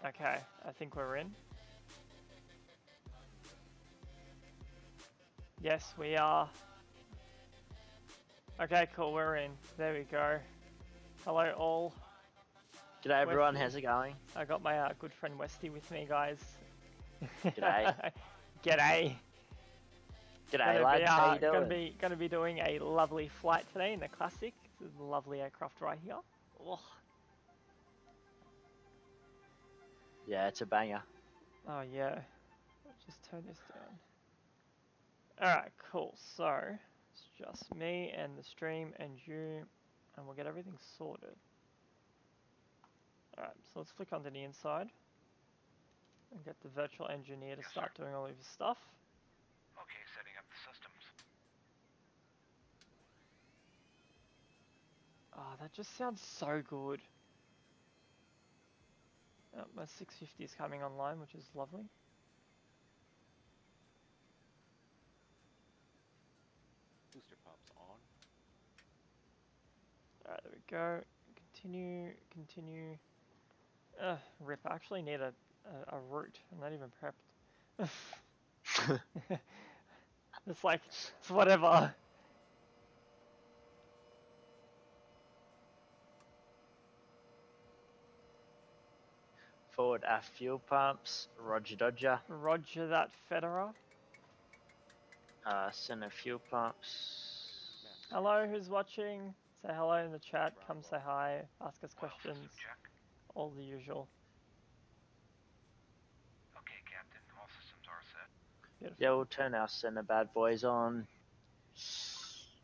Okay, I think we're in. Yes, we are. Okay, cool, we're in. There we go. Hello all. G'day everyone, Westy. how's it going? I got my good friend Westy with me, guys. G'day. G'day. G'day lads, how you doing? Gonna be doing a lovely flight today in the Classic. This is a lovely aircraft right here. Oh, Yeah, it's a banger. oh yeah. Just turn this down. Alright, cool. So, it's just me and the stream and you, and we'll get everything sorted. Alright, so let's flick onto the inside and get the virtual engineer to start doing all of his stuff. Okay, setting up the systems. Oh, that just sounds so good. Oh, my 650 is coming online, which is lovely. Booster pumps on. Alright, there we go. Continue. Rip, I actually need a route. I'm not even prepped. It's like, it's whatever. Forward aft fuel pumps, Roger Dodger. Roger that, Federer. Center fuel pumps. Hello, who's watching? Say hello in the chat, come say hi, ask us questions. All the usual. Okay, Captain, all systems are set. Beautiful. Yeah, we'll turn our center bad boys on.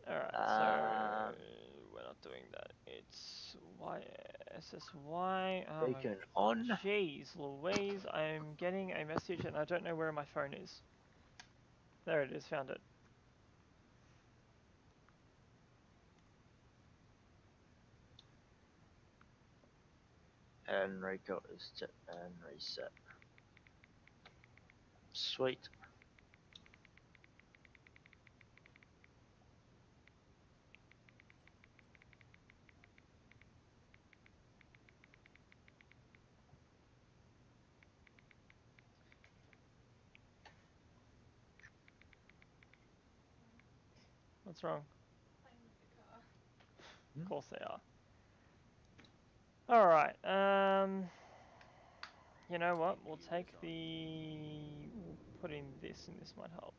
Alright, so we're not doing that. It's YSSY. Oh beacon on. Jeez Louise, I'm getting a message and I don't know where my phone is. There it is, found it. And Rico is set and reset. Sweet. What's wrong? Playing with the car. Of course they are. Alright, you know what, we'll take we'll put in this and this might help.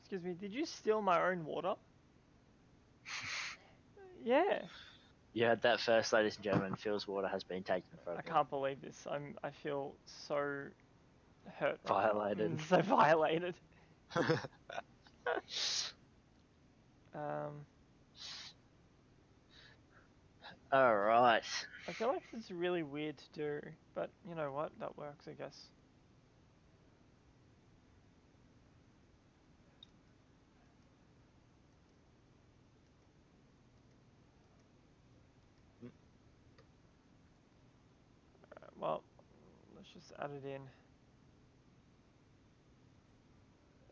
Excuse me, did you steal my own water? Yeah. You heard that first, ladies and gentlemen. Phil's water has been taken from him. I can't believe this. I feel so hurt. Violated. Right, so violated. Alright. I feel like it's really weird to do, but you know what? That works, I guess. Well, let's just add it in.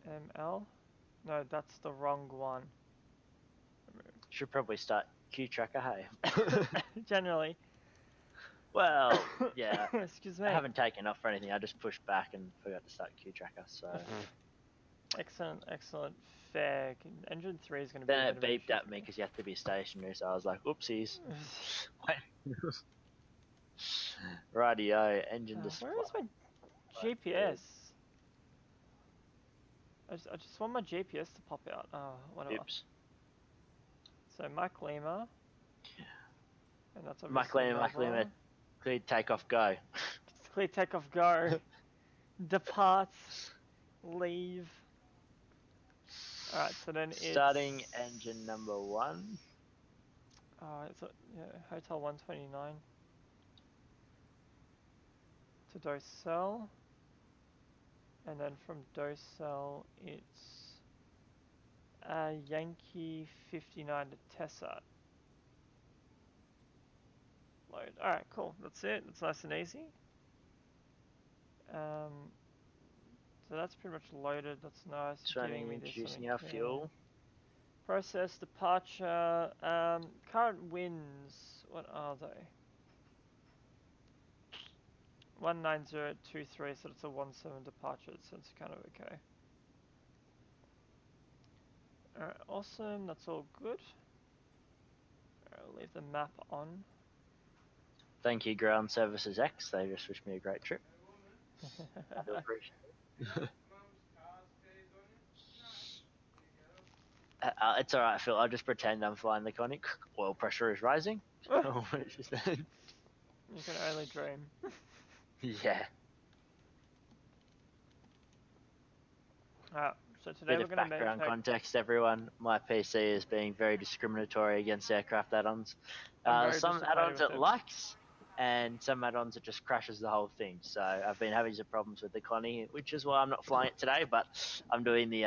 ML? No, that's the wrong one. Should probably start Q tracker, hey? Generally. Well, yeah. Excuse me. I haven't taken off or anything. I just pushed back and forgot to start Q tracker. So. Excellent. Fair. Engine 3 is going to be. Then it beeped at me because you have to be stationary. So I was like, "Oopsies." Rightio, engine display. Where is my GPS? I just want my GPS to pop out. Oh, whatever. Oops. So Mike Lima. And that's Mike Lima, clear takeoff, go. Clear takeoff, go. Depart. Leave. Alright, so then Starting engine number 1. Oh, it's Hotel 129. To Docel. And then from Docel, it's Yankee 59 to Tessat. Load. Alright, cool. That's it. That's nice and easy. So that's pretty much loaded. That's nice. Running, introducing our fuel. Process departure. Current winds. What are they? 19023, so it's a 17 departure, so it's kind of okay. Alright, awesome, that's all good. I'll leave the map on. Thank you, Ground Services X. They just wished me a great trip. I do appreciate it. It's alright, Phil. I'll just pretend I'm flying the Connie. Oil pressure is rising. You can only dream. Yeah. So today Bit we're of going to background make context, everyone. My PC is being very discriminatory against aircraft add-ons. I'm very Some disappointed add-ons with it them. likes, and some add-ons it just crashes the whole thing. So I've been having some problems with the Connie, which is why I'm not flying it today. But I'm doing the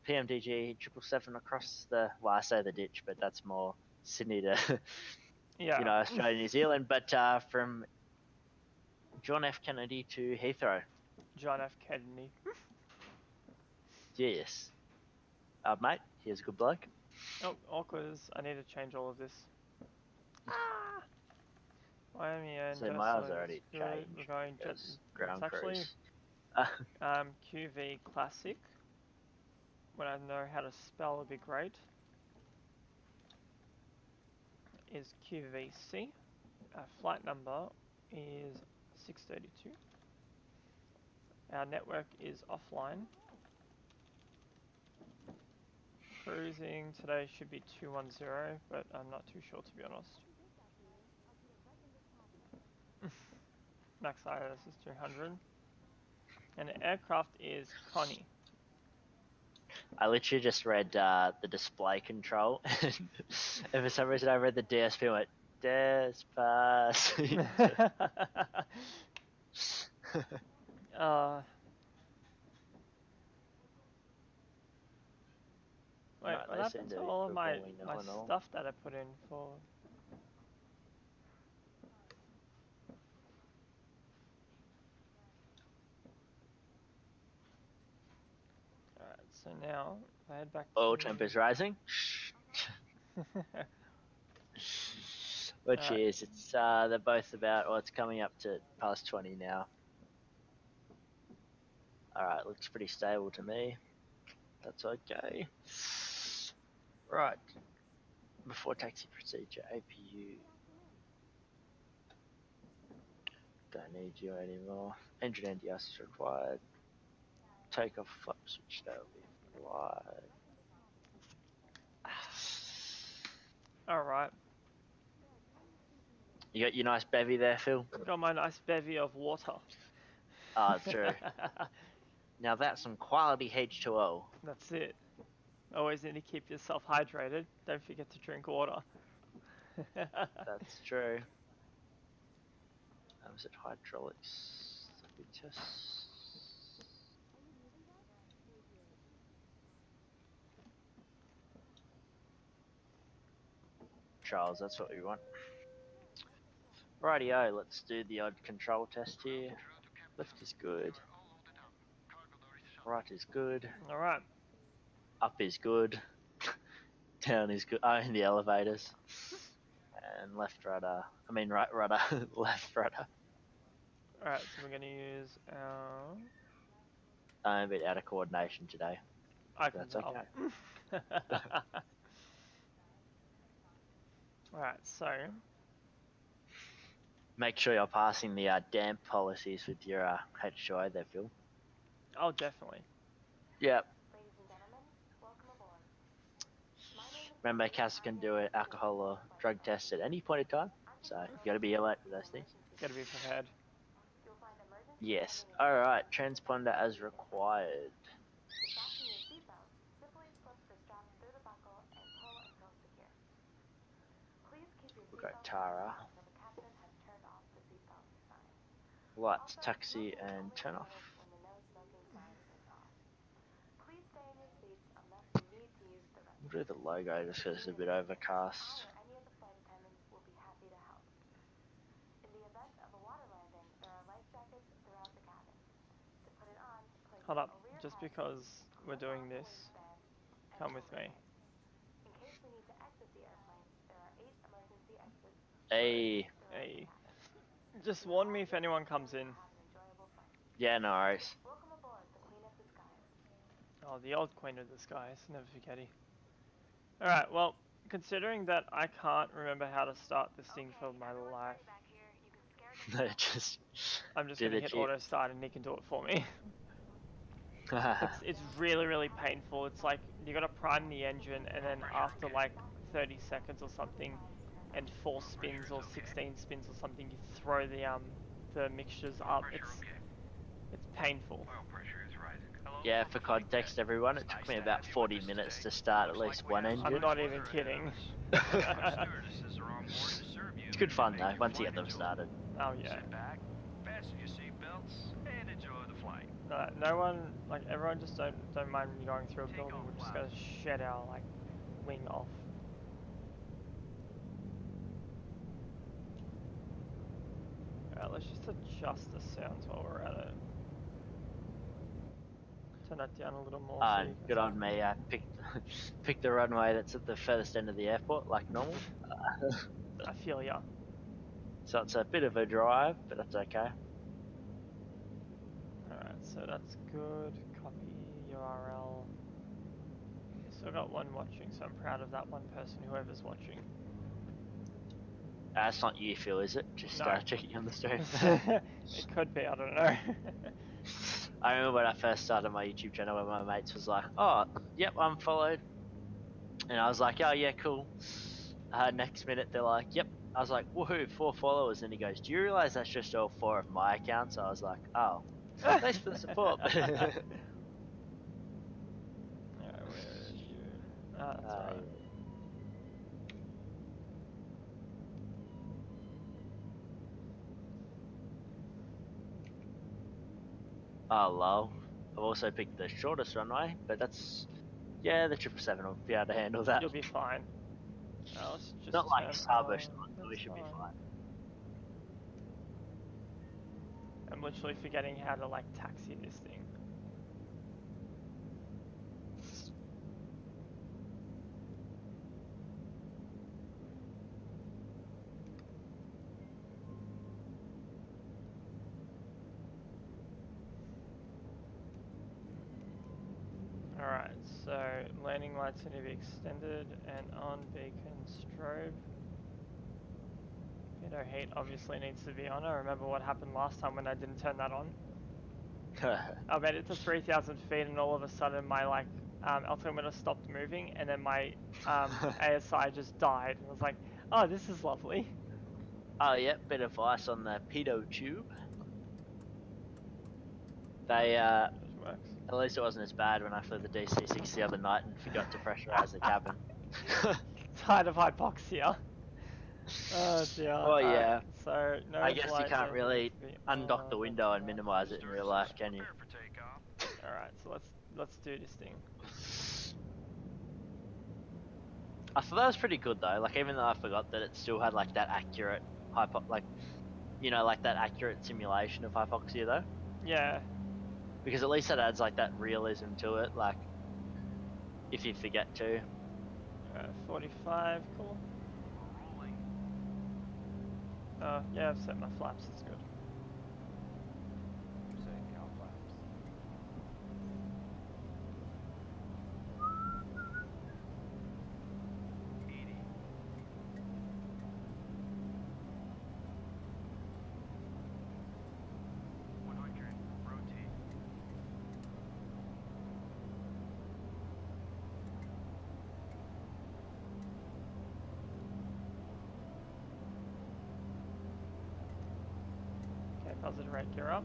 PMDG 777 across the. Well, I say the ditch, but that's more Sydney to Yeah. Australia, New Zealand. But from John F. Kennedy to Heathrow. John F. Kennedy. Yes. Mate, here's a good bloke. Oh, awkward. I need to change all of this. YMEN. So miles already changed. We're going jet. Ground It's actually cruise. QV Classic. When I know how to spell, it'd be great. Is QVC. Our flight number is 632. Our network is offline. Cruising today should be 210, but I'm not too sure, to be honest. Max IS is 200. And the aircraft is Connie. I literally just read the display control, and for some reason I read the DSP and went, Despacito. Wait, No, what they happened seem to be all of my performing well and all. stuff that I put in for? Alright, so now if I head back Oil to temp is rising. Which is, it's they're both about, well, it's coming up to past 20 now. Alright, looks pretty stable to me. That's okay. Right. Before taxi procedure, APU. Don't need you anymore. Engine NDS is required. Takeoff flap switch, that will be applied. Alright. You got your nice bevy there, Phil? Got my nice bevy of water. Ah, true. Now that's some quality H2O. That's it. Always need to keep yourself hydrated. Don't forget to drink water. That's true. Was it hydraulics? Let me test. Charles, that's what we want. Rightio, let's do the odd control test here. Left is good. Right is good. Alright. Up is good. Down is good. Oh, in the elevators. And left rudder. I mean right rudder. Left rudder. Alright, so we're going to use our... I'm a bit out of coordination today. I can That's tell. okay. Alright, so... Make sure you're passing the damp policies with your H2O there, Phil. Oh, definitely. Yep. Remember, Cass can do an alcohol or drug test at any point in time, so you got to be alert to those things. Gotta be prepared. Yes. Alright, transponder as required. We've got Tara. Lights, taxi, and turn off. We'll do the logo just because it's a bit overcast. Hold up, just because we're doing this, come with me. Hey. Hey. Just warn me if anyone comes in. Yeah, no worries. Oh, the old Queen of the Skies, never forgetty. Alright, well, considering that I can't remember how to start this thing for my life, Just I'm just do gonna the hit cheat. auto start and Nick can do it for me. It's really, really painful. It's like you gotta prime the engine and then after like 30 seconds or something and 4 spins or 16 spins or something, you throw the mixtures up. It's painful. Yeah, for context, everyone, it took me about 40 minutes to start at least one engine. I'm not even kidding. It's good fun though, once you get them started. Oh yeah. Sit back, fasten your seatbelts, and enjoy the flight. No one, like everyone, just don't mind me going through a building. We're just gonna shed our like wing off. Alright, let's just adjust the sounds while we're at it. Turn that down a little more. So you can Good on me. I picked the runway that's at the furthest end of the airport, like normal. I feel ya. So it's a bit of a drive, but that's okay. Alright, so that's good. Copy URL. Still got one watching, so I'm proud of that one person, whoever's watching. It's not you, Phil, is it? Just No. checking on the stream. It could be, I don't know. I remember when I first started my YouTube channel, when my mates was like, "Oh, yep, I'm followed," and I was like, "Oh yeah, cool." Next minute they're like, "Yep." I was like, "Woohoo, 4 followers!" And he goes, "Do you realize that's just all 4 of my accounts?" I was like, "Oh, thanks for the support." Alright, where are you? Ah, that's alright. Oh, lol. I've also picked the shortest runway, but that's, yeah, the 777 will be able to handle that. You'll be fine. Let's just Not like turn starburst, on. so we should be fine. I'm literally forgetting how to like taxi this thing. Alright, so landing lights need to be extended and on beacon strobe. Veto heat obviously needs to be on. I remember what happened last time when I didn't turn that on. I made it to 3,000 feet and all of a sudden my like altimeter stopped moving and then my ASI just died. And I was like, oh, this is lovely. Oh, yeah, bit of ice on the pedo tube. They, at least it wasn't as bad when I flew the DC-6 the other night and forgot to pressurize the cabin. Tired of hypoxia. Oh dear. Oh yeah. So no. I guess you can't really undock the window and minimize it in real life, can you? Alright, so let's do this thing. I thought that was pretty good though. Like even though I forgot that it still had like that accurate like that accurate simulation of hypoxia though. Yeah. Because at least that adds like that realism to it. Like if you forget to. 45, cool. Yeah, I've set my flaps, that's good. You're saying cow flaps. Positive rate gear up.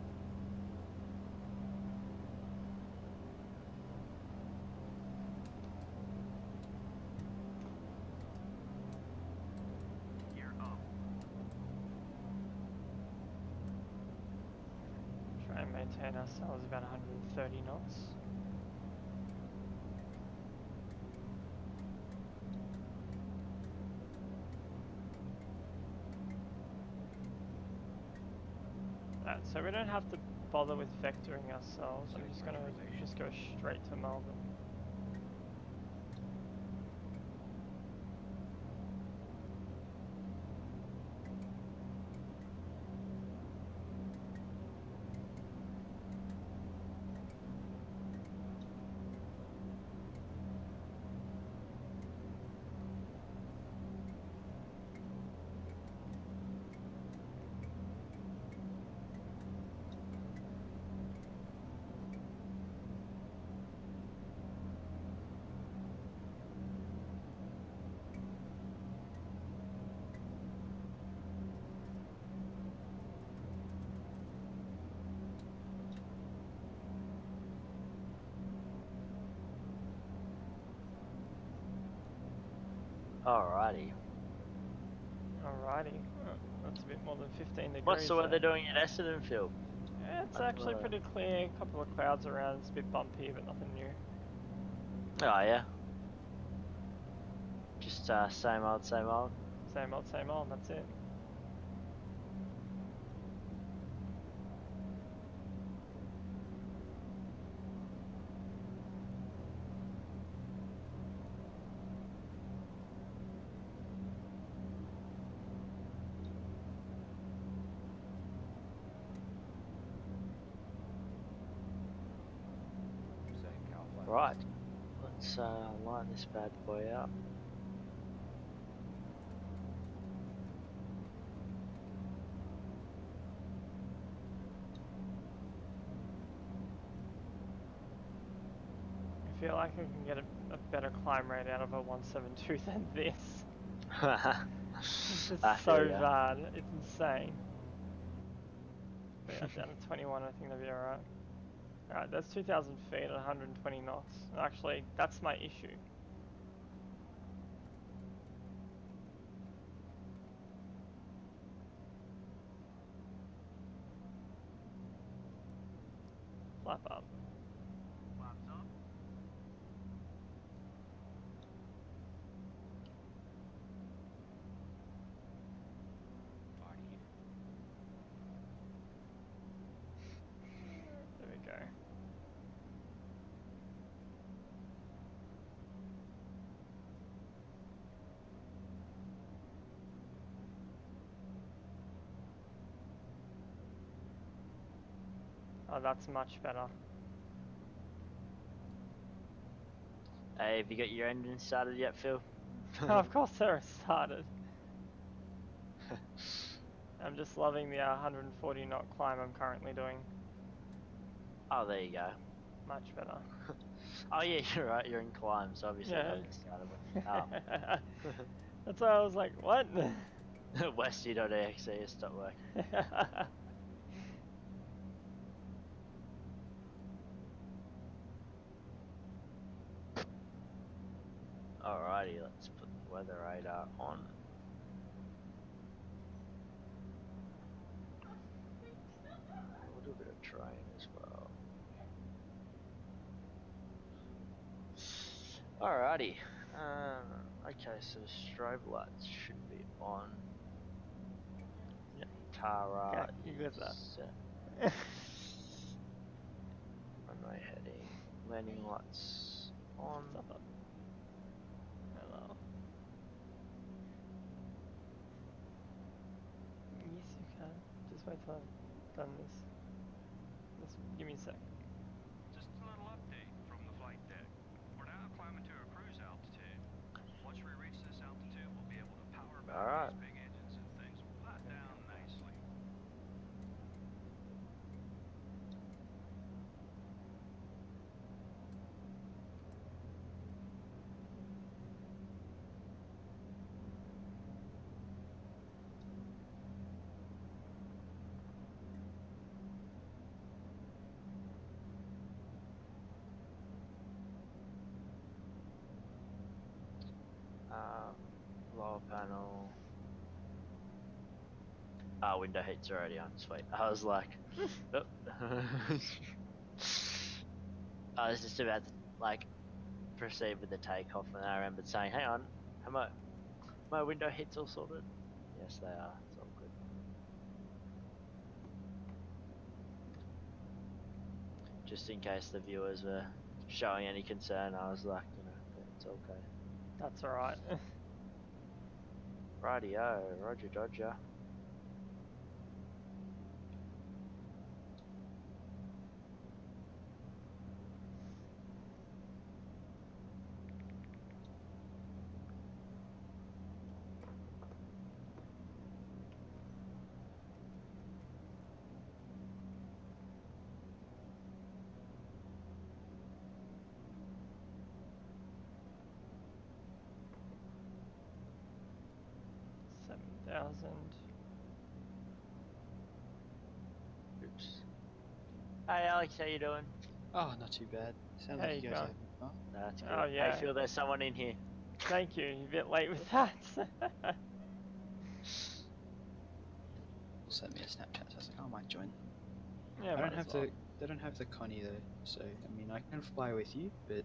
Gear up. Try and maintain ourselves about 130 knots. So we don't have to bother with vectoring ourselves. I'm just gonna go straight to Melbourne. Alrighty. Alrighty. Oh, that's a bit more than 15 degrees. What's the weather doing at Essendon, Phil? It's actually pretty clear. A couple of clouds around. It's a bit bumpy, but nothing new. Oh yeah. Just same old, same old. Same old, same old. That's it. Right. Let's line this bad boy up. I feel like I can get a better climb rate out of a 172 than this. It's just so bad. It's insane. But yeah, down to 21, I think that'll be alright. Alright, that's 2,000 feet at 120 knots. Actually, that's my issue. Flap up. Flaps up. There we go. Oh, that's much better. Hey, have you got your engine started yet, Phil? Oh, of course they're started. I'm just loving the 140 knot climb I'm currently doing. Oh, there you go. Much better. Oh yeah, you're right. You're in climb, so obviously Yeah. it hasn't started. That's why I was like, what? Westy.exe has stopped working. Alrighty, let's put the weather radar on. A little bit of terrain as well. Alrighty. Okay, so strobe lights should be on. Yep. Tara Okay, you good is that. set. Runway heading. Landing lights on. Stop it. Hello. Yes, you can. Just wait till I've done this. Just give me a sec. Just a little update from the flight deck. We're now climbing to a cruise altitude. Once we reach this altitude, we'll be able to power back Alright. these big engines and things will flat down nicely. Lower panel. Window heat's already on. Sweet. I was like, oh. I was just about to like proceed with the takeoff, and I remembered saying, "Hang on, am my window heats all sorted?" Yes, they are. It's all good. Just in case the viewers were showing any concern, I was like, it's okay. That's alright. Rightio, Roger Dodger. Oops. Hey Alex, how you doing? Oh, not too bad. Sounds How like you you guys are going? having fun. That's good. Oh yeah. Hey Phil, there's someone in here. Thank you. You're a bit late with that. Sent me a Snapchat, so I was like, oh, I might join. Yeah, I might don't as have well. the. They don't have the Connie though, so I mean I can fly with you, but.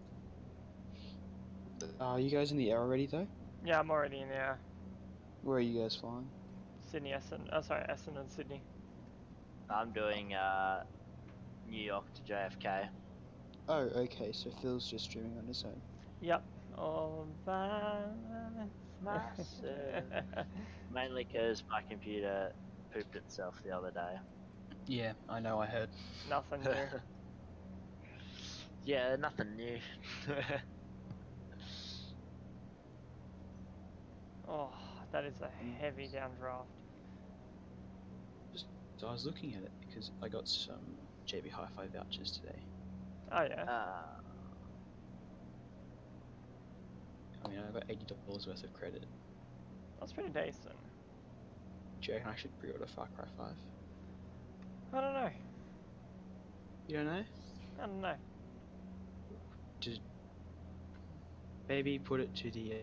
Are you guys in the air already though? Yeah, I'm already in there. Where are you guys flying? Sydney, Essendon. Oh, sorry, Essendon, Sydney. I'm doing New York to JFK. Oh, okay. So Phil's just streaming on his own. Yep. All by Massive. Mainly because my computer pooped itself the other day. Yeah, I know. I heard. Nothing new. Yeah, nothing new. Oh, that is a heavy downdraft. So I was looking at it because I got some JB Hi-Fi vouchers today. Oh yeah. I mean, I got $80 worth of credit. That's pretty decent. Do you reckon I should pre-order Far Cry 5? I don't know. You don't know? I don't know. Just maybe put it to the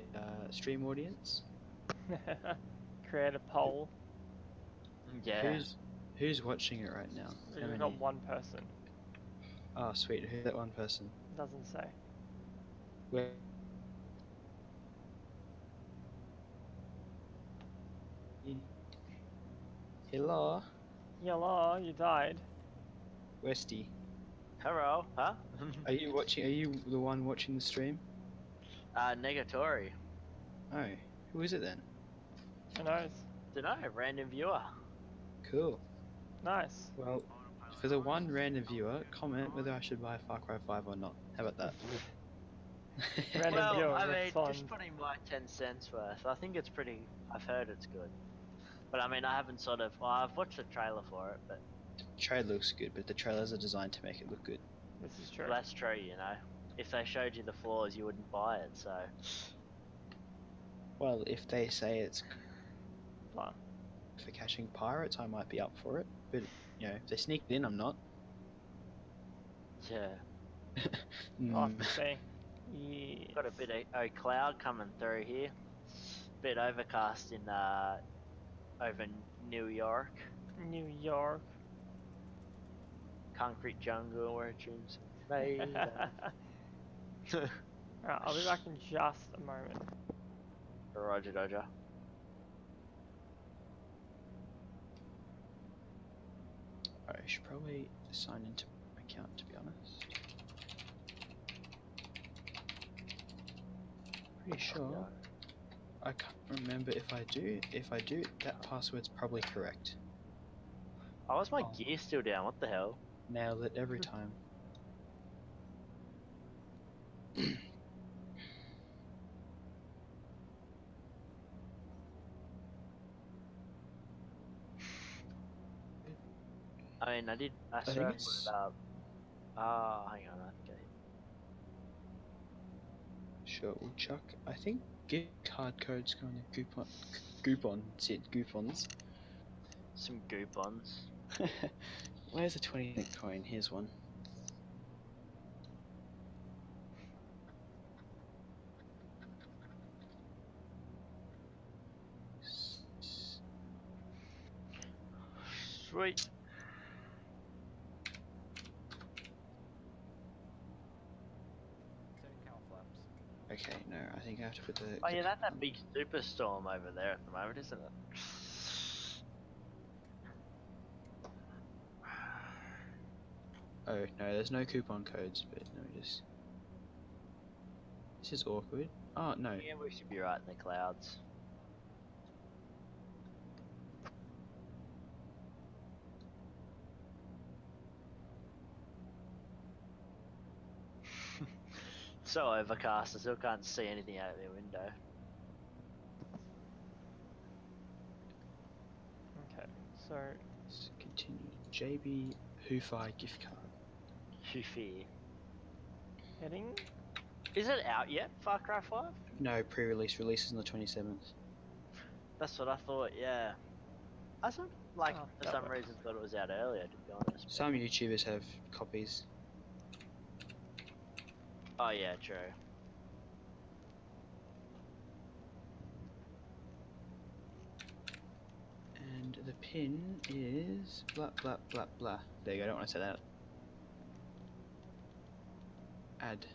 stream audience. Create a poll. Yeah. Who's watching it right now? How We've got many? one person. Oh, sweet. Who's that one person? Doesn't say. Where? Hello, Hello, you died. Westy. Hello, huh? Are you watching? Are you the one watching the stream? Negatory. Oh, who is it then? Who knows? Dunno, random viewer. Cool. Nice. Well, for the one random viewer, comment whether I should buy Far Cry 5 or not. How about that? Random Well, viewer, I mean, respond. just putting my 10 cents worth. I think it's pretty. I've heard it's good. But I mean, I haven't sort of. Well, I've watched the trailer for it, but. The trailer looks good, but the trailers are designed to make it look good. This is true. Well, that's true, you know. If they showed you the flaws, you wouldn't buy it, so. Well, if they say it's Blah. for catching pirates, I might be up for it. But, you know, if they sneak it in, I'm not. Yeah. I'll have Mm. to see. Yes. Got a bit of cloud coming through here. Bit overcast in over New York. New York. Concrete jungle where dreams are made. Alright, I'll be back in just a moment. Roger, Dodger. I should probably sign into my account, to be honest. Pretty sure. I can't remember if I do. If I do, that password's probably correct. Oh, is my gear still down? What the hell? Nailed it every time. I mean, I think swear I put it's- it up. Oh, hang on, okay. Sure, we'll chuck. I think gift card codes go on the Goopons. Some goopons. Where's a 20-cent coin? Here's one. Sweet. Okay, no, I think I have to put the. Oh the yeah, that's that coupon. big superstorm over there at the moment, isn't it? Oh no, there's no coupon codes, but let me just. This is awkward. Oh no. Yeah, we should be right in the clouds. So overcast, I still can't see anything out of the window. Okay, so Let's continue. JB Hoofi gift card. Hoofy. heading. Is it out yet, Far Cry 5? No, pre-release. Release is on the 27th. That's what I thought, yeah. I sort of, like, Oh, for that some works. reason thought it was out earlier, to be honest. but- Some YouTubers have copies. Oh yeah, true. PIN is blah blah blah blah. There you go. I don't want to say that. Add.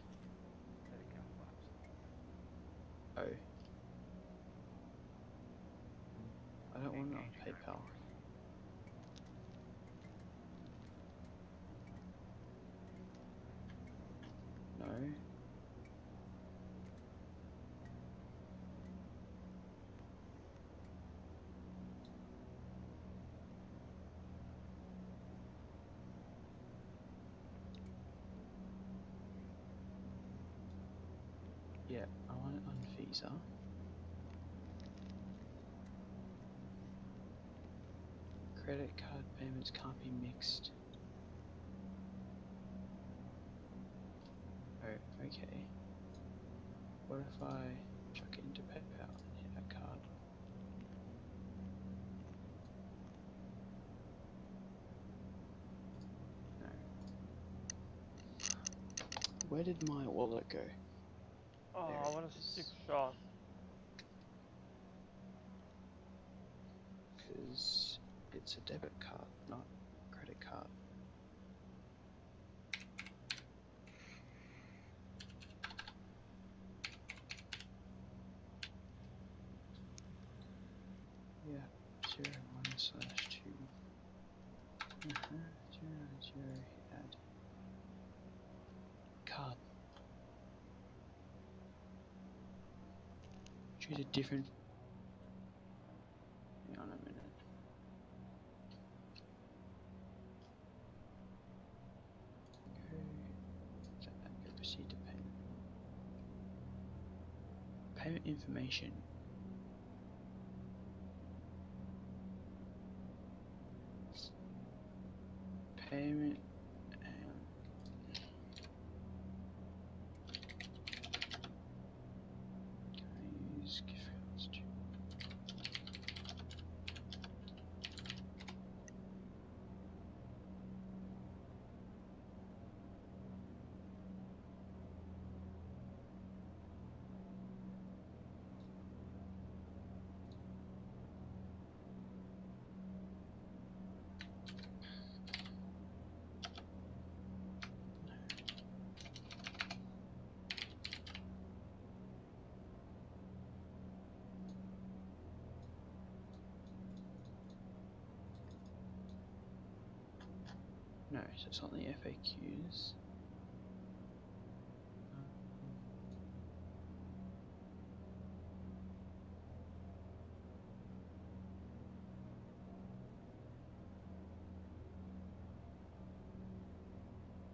Oh. I don't want it on PayPal. No. Yeah, I want it on Visa. Credit card payments can't be mixed. Oh, okay. What if I chuck it into PayPal and hit a card? No. Where did my wallet go? Oh, what a sick shot. Because it's a debit card, not a credit card. Yeah, 01/2. 0, add card. Choose a different. Hang on a minute. Go proceed to payment. Payment information. Payment. Can I use gift cards too? No, so it's not the FAQs.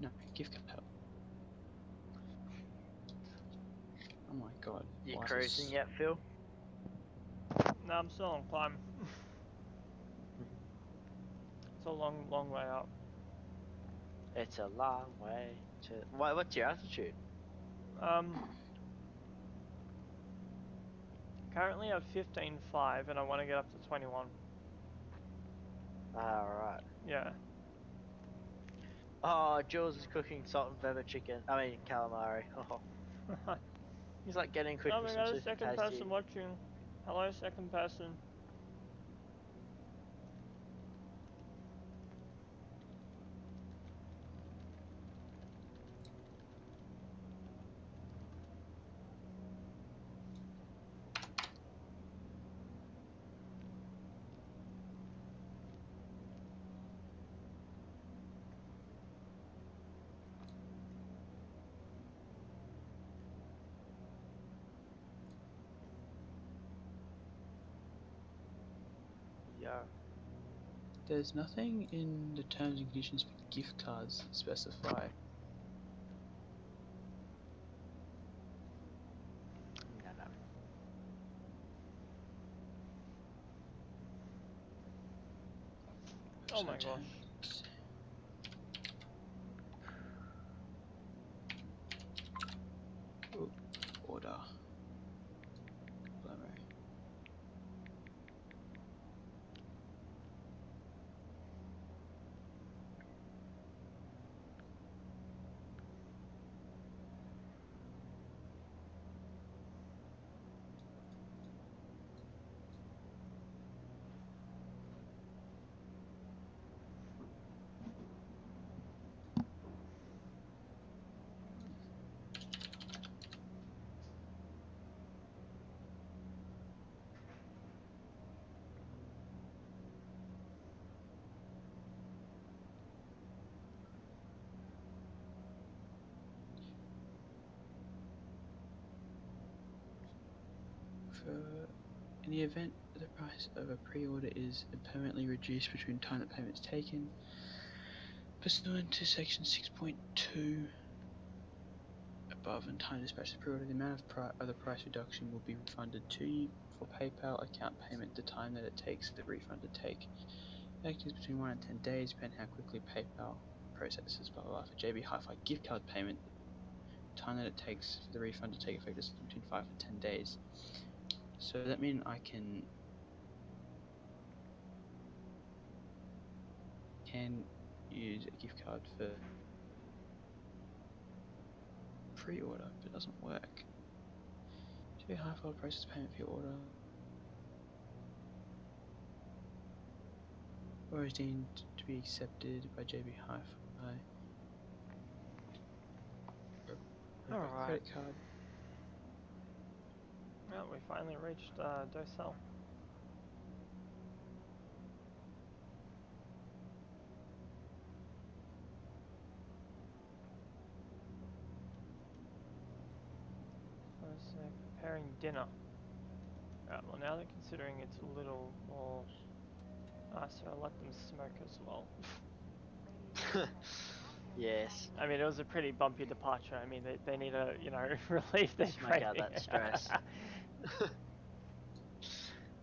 No, gift card. Oh my god. You why is cruising this- yet, Phil? No, I'm still on climb. It's a long, long way up. It's a long way to. What's your altitude? Currently at 15.5 and I want to get up to 21. Alright. Yeah. Oh, Jules is cooking salt and pepper chicken. I mean, calamari. Oh, he's like getting quick Oh, for we some got a super second tasty. person watching. Hello, second person. Yeah. There's nothing in the terms and conditions for gift cards that specify. No. Oh my gosh. Terms. Oop, order. Blu-ray. in the event the price of a pre-order is permanently reduced between time that payment is taken, pursuant to section 6.2 above and time dispatch the pre-order, the amount of the price reduction will be refunded to you for PayPal account payment. The time that it takes the refund to take effect is between 1 and 10 days, depending how quickly PayPal processes. Blah blah blah. For JB Hi-Fi gift card payment, the time that it takes for the refund to take effect is between 5 and 10 days. So that means I can use a gift card for pre-order, but it doesn't work. JB Hi-Fi will process payment for your order, or is deemed to be accepted by JB Hi-Fi. Alright. Credit card. Well, we finally reached Docel. So preparing dinner. Right, well now they're considering it's a little more nicer, I'll let them smoke as well. Yes. I mean, it was a pretty bumpy departure. I mean, they need to, you know, relieve their Smoke out craving. that stress.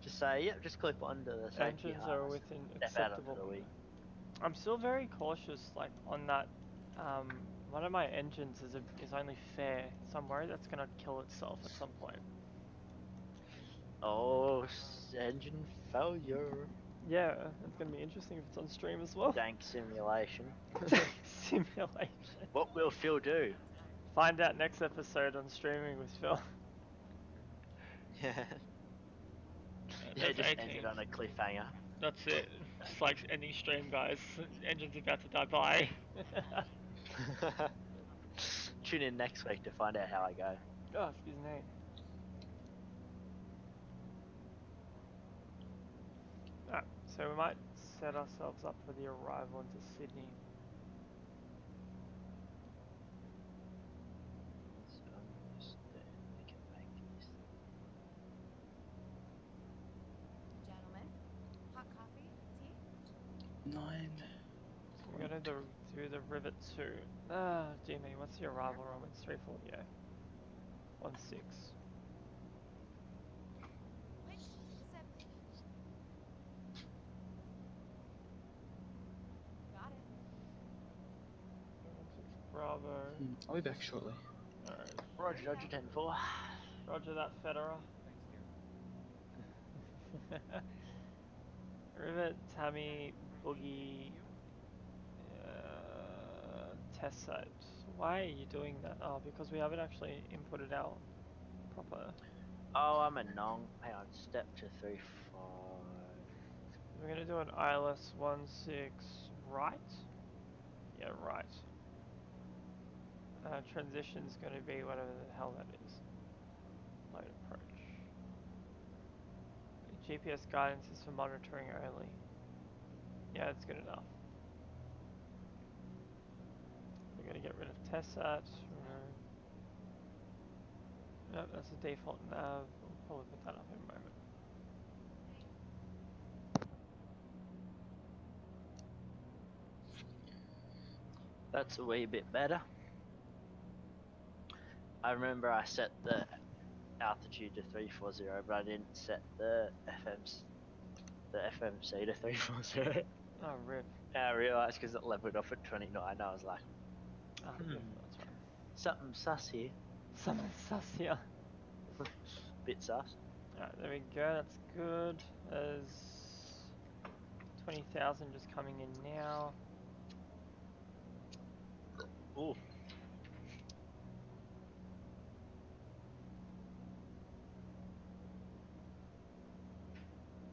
Just say, yep, just clip onto the safety Engines are harness. within Step out onto acceptable. the wing. I'm still very cautious, like on that. One of my engines is only fair, so I'm worried that's gonna kill itself at some point. Oh, engine failure. Yeah, it's gonna be interesting if it's on stream as well. Dank simulation. Simulation. What will Phil do? Find out next episode on streaming with Phil. Yeah. Yeah, just ended on a cliffhanger. That's it. It's like ending stream, guys. Engine's about to die. Bye. Tune in next week to find out how I go. Oh, excuse me. Alright, so we might set ourselves up for the arrival into Sydney. Gentlemen, hot coffee, tea? 9. So we're gonna do the Rivet 2. Ah, dear me, what's the arrival room? It's 3-4, yeah. 1-6. Which assembly? Got it. 1-6 Bravo. I'll be back shortly. Alright. Roger, Roger, 10-4. Roger that, Federer. Rivet, Tammy, Boogie, test site. Why are you doing that? Oh, because we haven't actually inputted our proper. Oh, I'm a nong. Hang on, step to 3-5. We're gonna do an ILS 1-6 right. Yeah, right. Transition's gonna be whatever the hell that is. Load approach. GPS guidance is for monitoring only. Yeah, that's good enough. We're gonna get rid of Tessat. Nope, that's the default nav. We'll probably put that up in a moment. That's a wee bit better. I remember I set the altitude to 340, but I didn't set the FMC to 340. Oh, rip. I realised because it leveled off at 29, I was like, Oh, yeah, that's right. something sus here. Something sus here. Bit sus. Alright, there we go, that's good. There's 20,000 just coming in now. Ooh.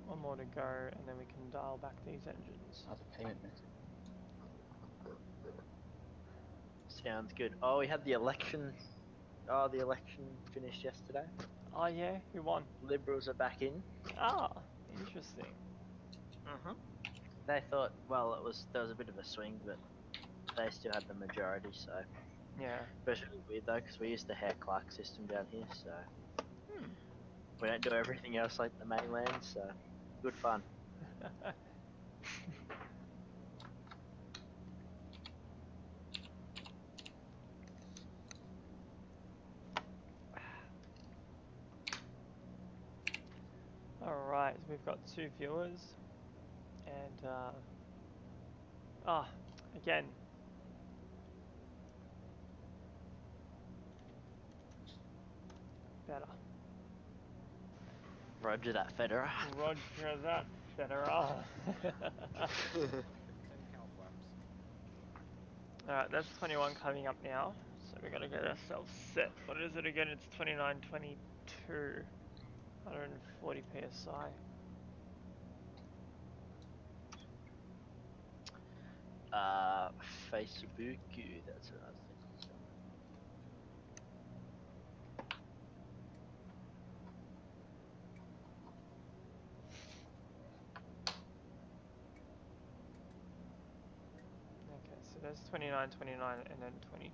One more to go, and then we can dial back these engines. Other payment method. Sounds good. Oh, we had the election. Oh, the election finished yesterday. Oh yeah, who won? Liberals are back in. Ah, interesting. They thought, well, there was a bit of a swing, but they still had the majority, so. Yeah. But it's really weird though, because we use the Hare Clark system down here, so. We don't do everything else like the mainland, so good fun. Alright, so we've got 2 viewers, and again. Better. Roger that, Federer. Roger that, Federer. Alright, that's 21 coming up now, so we're gonna get ourselves set. What is it again? It's 29.22. 140 PSI. Facebook, that's what I was thinking. Okay, so there's 29, 29, and then 22.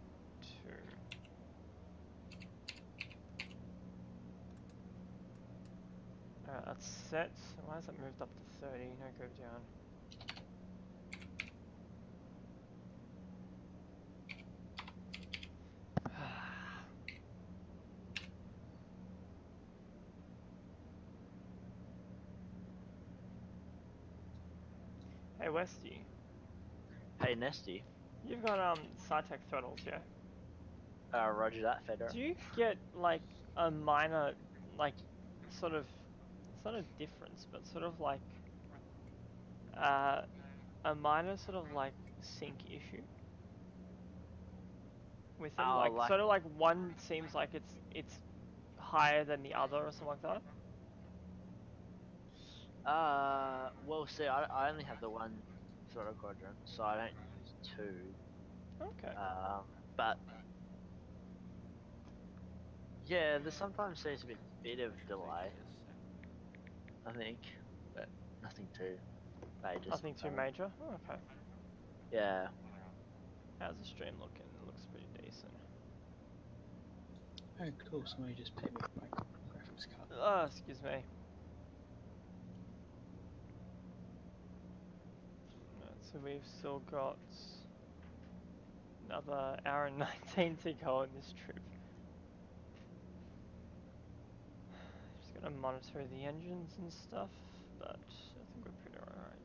Alright, that's set. Why has it moved up to 30? No, go down. Hey Westy, Hey Nesty. you've got SciTech throttles, yeah? Roger that, Federer. Do you get like a minor, like, sort of, it's not a difference, but sort of like a minor sort of like sync issue with them? Oh, Like sort of like one seems like it's higher than the other or something like that? Well, see, I only have the one throttle quadrant, so I don't use two. Okay. But yeah, there sometimes seems to be a bit of delay, I think, but nothing too major. Nothing too major? Oh, okay. Yeah. How's the stream looking? It looks pretty decent. Oh, cool. Somebody just paid me for my graphics card. Oh, excuse me. Right, so we've still got another hour and 19 to go on this trip. Just gonna monitor the engines and stuff, but I think we're pretty alright.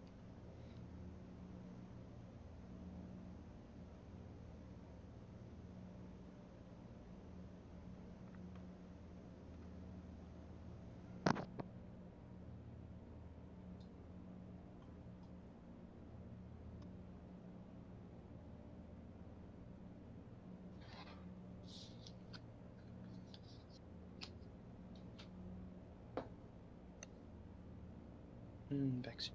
Back soon.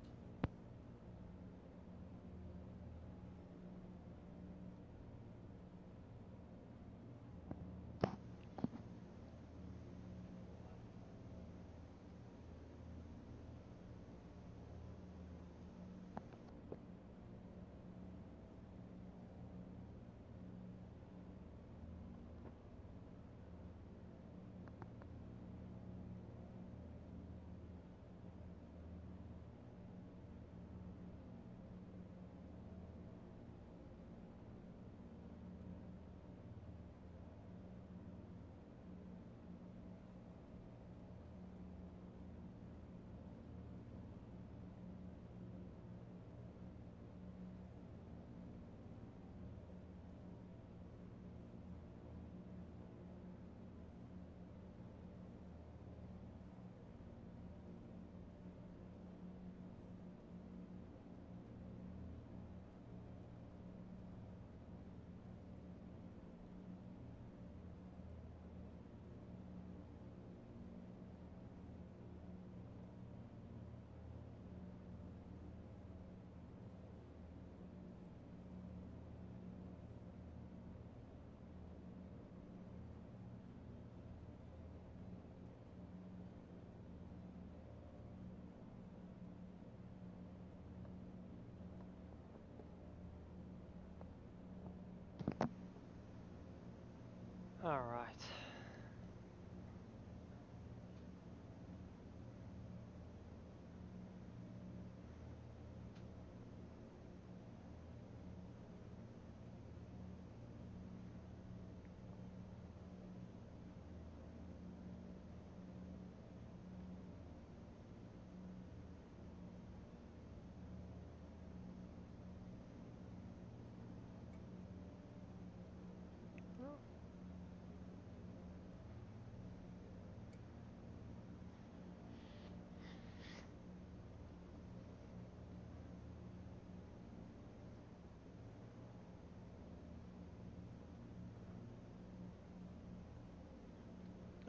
Alright.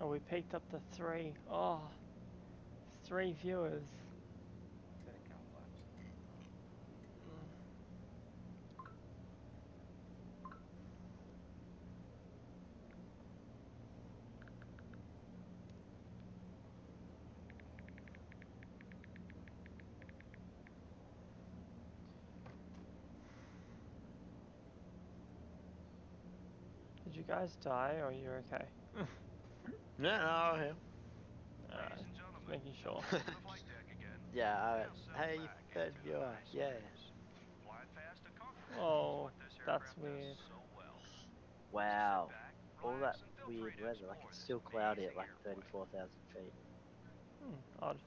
Oh, we picked up the 3. Oh, 3 viewers. Mm. Did you guys die or are you okay? No, no, here. Uh, Ladies and gentlemen, just making sure. welcome to the flight deck again. Yeah, Now settle hey, back third into a viewer, nice yeah. breeze. Flying fast and comfortable Oh, is what this that's aircraft weird. does so well. Wow. Sit back, All that relax, and feel weird free to weather, like explore it's this still cloudy at amazing like airplane. 34,000 feet. Odd.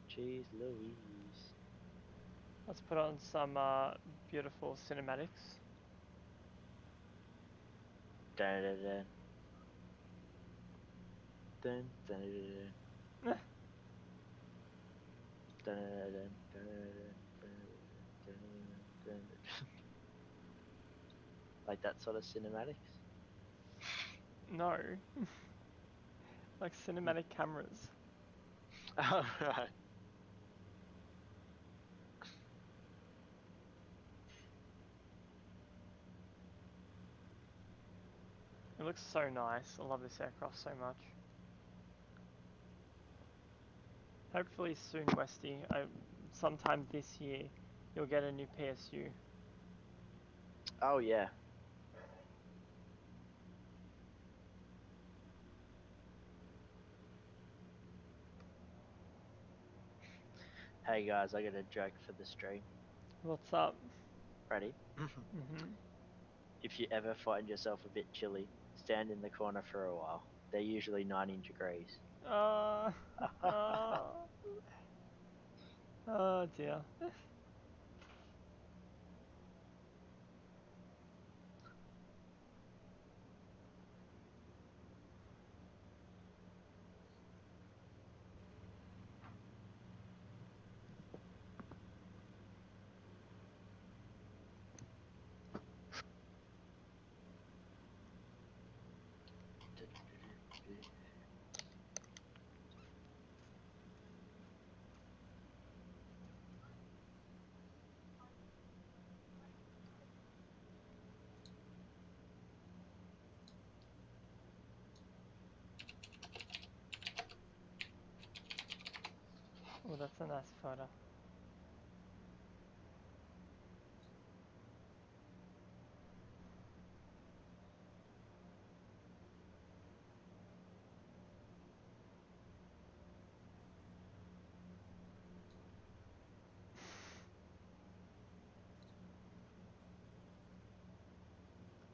Jeez Louise. Let's put on some beautiful cinematics. Dun dun dun. Dun dun dun. Dun dun dun dun dun. Like that sort of cinematics. No. Like cinematic cameras. Oh, right. It looks so nice. I love this aircraft so much. Hopefully soon, Westy. Sometime this year, you'll get a new PSU. Oh, yeah. Hey guys, I got a joke for the stream. What's up? Ready? Mhm. If you ever find yourself a bit chilly, stand in the corner for a while. They're usually 90 degrees. Uh, oh dear. Oh, that's a nice photo.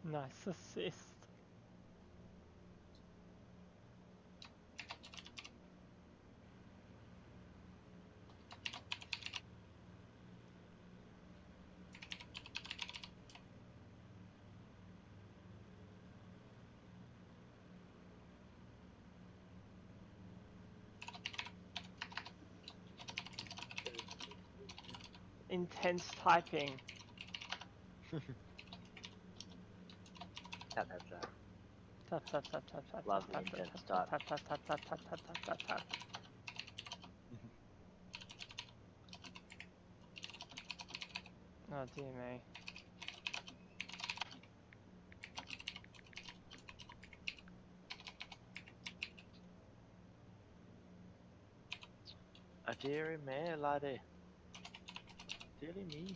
Nice assist. Intense typing. Tap, tap, tap. Tap tap tap tap tap Love tap the tap intense tap type. tap tap tap tap tap tap tap tap tap. Oh dear me. Oh, dearie me, laddie. Dearly me.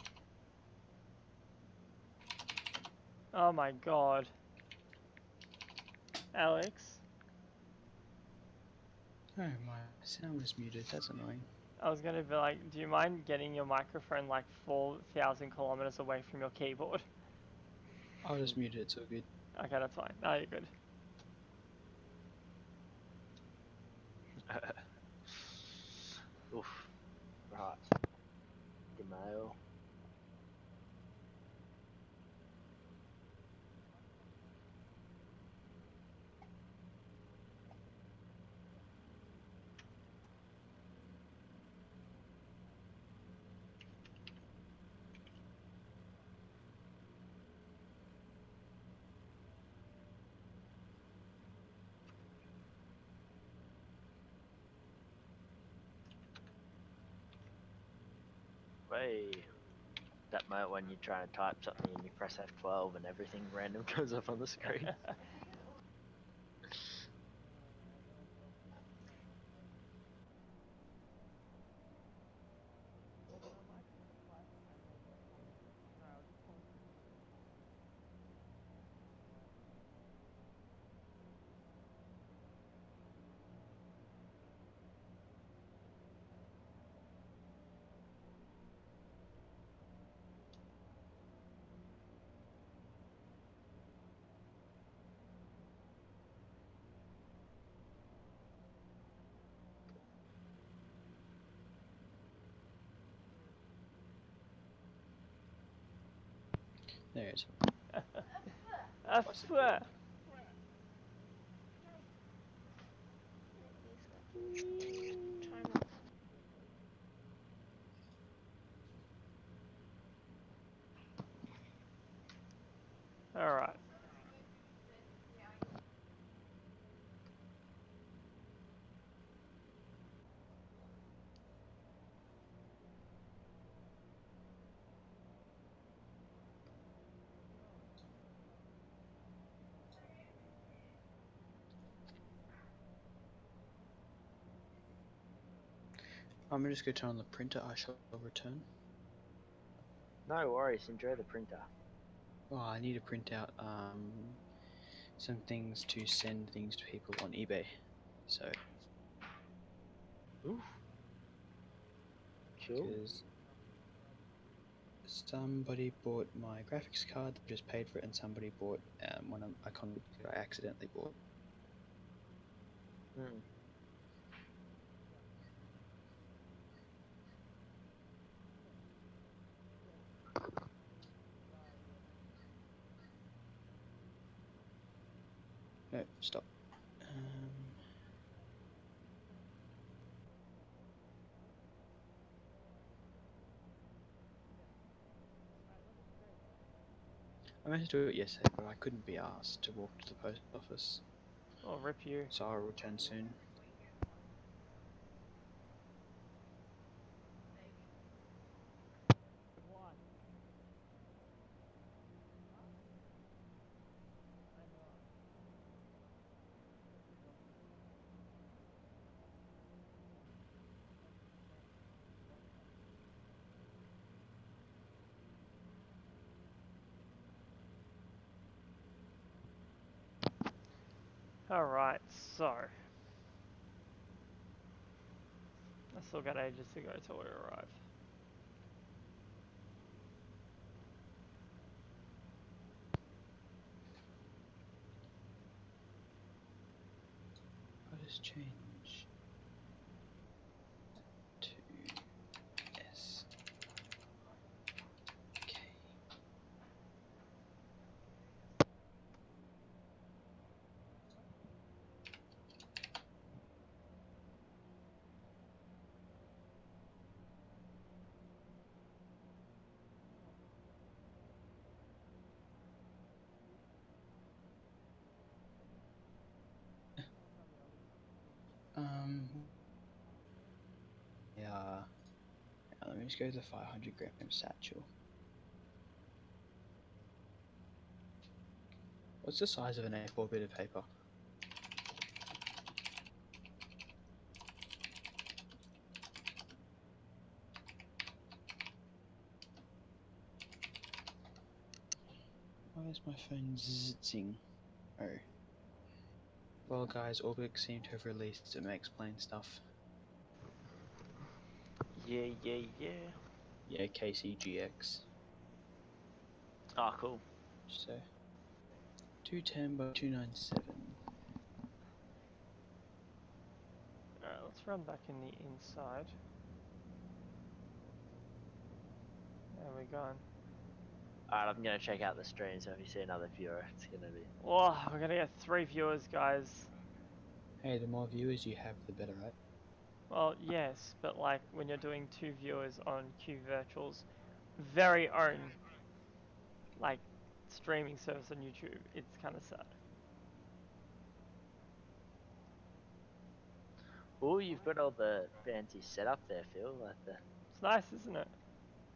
Oh my god. Alex, Oh, my sound was muted. That's annoying. I was gonna be like, do you mind getting your microphone like 4,000 kilometers away from your keyboard? I'll just mute it. It's all good. Okay, that's fine. No, you're good. Oof. Right. The mail. Way. That moment when you're trying to type something and you press F12 and everything random goes up on the screen. There it is. All right. I'm gonna just go turn on the printer. I shall return. No worries, enjoy the printer. Oh, I need to print out some things to send things to people on eBay. So Ooh. Cool. because somebody bought my graphics card, they just paid for it, and somebody bought one of my comics that I accidentally bought. Mm. No, stop. I meant to do it yesterday, but I couldn't be asked to walk to the post office, I'll rip you. so I'll return soon. All right. So I still got ages to go till we arrive. I'll just change to S. Okay. Yeah. Let me just go to the 500 gram satchel. What's the size of an A4 bit of paper? Why is my phone zitzing? Oh. Well guys, Orbix seem to have released it may explain stuff. Yeah. Yeah, KCGX. Oh, cool. So 210 by 297. Alright, let's run back in the inside. There we go. Alright, I'm gonna check out the stream, so if you see another viewer, it's gonna be... Oh, we're gonna get 3 viewers, guys. Hey, the more viewers you have, the better, right? Well, yes, but like when you're doing 2 viewers on QVirtual's very own like streaming service on YouTube, it's kind of sad. Oh, you've got all the fancy setup there, Phil, like the... It's nice, isn't it?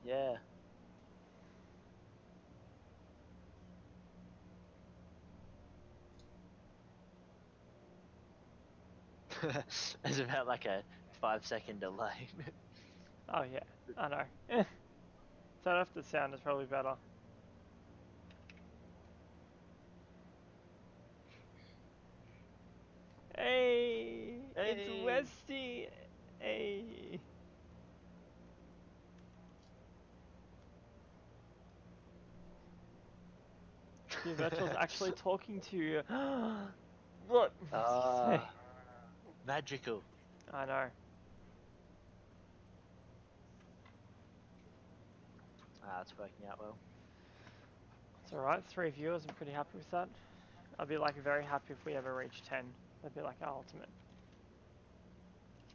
Yeah. There's about like a 5-second delay. Oh yeah, I know. Turn off the sound is probably better. Hey, it's Hey. Westy. Hey. QVirtual's actually talking to you. What? Ah, magical. I know. Ah, it's working out well. It's alright, 3 viewers, I'm pretty happy with that. I'd be like very happy if we ever reach 10. That'd be like our ultimate.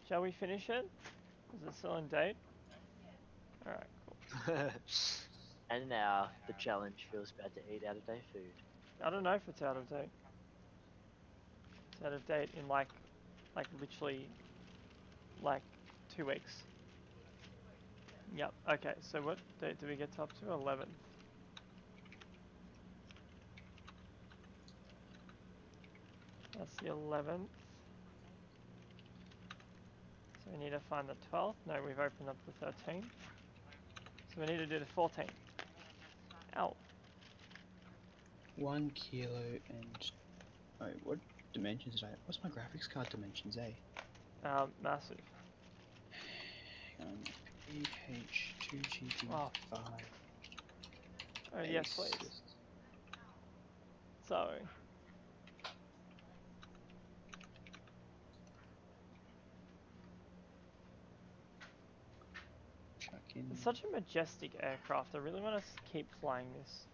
Shall we finish it? Is it still in date? Alright, cool. And now the challenge feels bad to eat out of day food. I don't know if it's out of date. It's out of date in like literally like 2 weeks. Yep, okay, so what date do we get up to? 11th. That's the 11th. So we need to find the 12th. No, we've opened up the 13th. So we need to do the 14th. Ow. 1 kilo and... Oh, what dimensions did I... What's my graphics card dimensions, eh? Massive. Hang on. PH2GB5. Oh. Oh, yes, please. Sorry. Chuck in... It's such a majestic aircraft. I really want to keep flying this.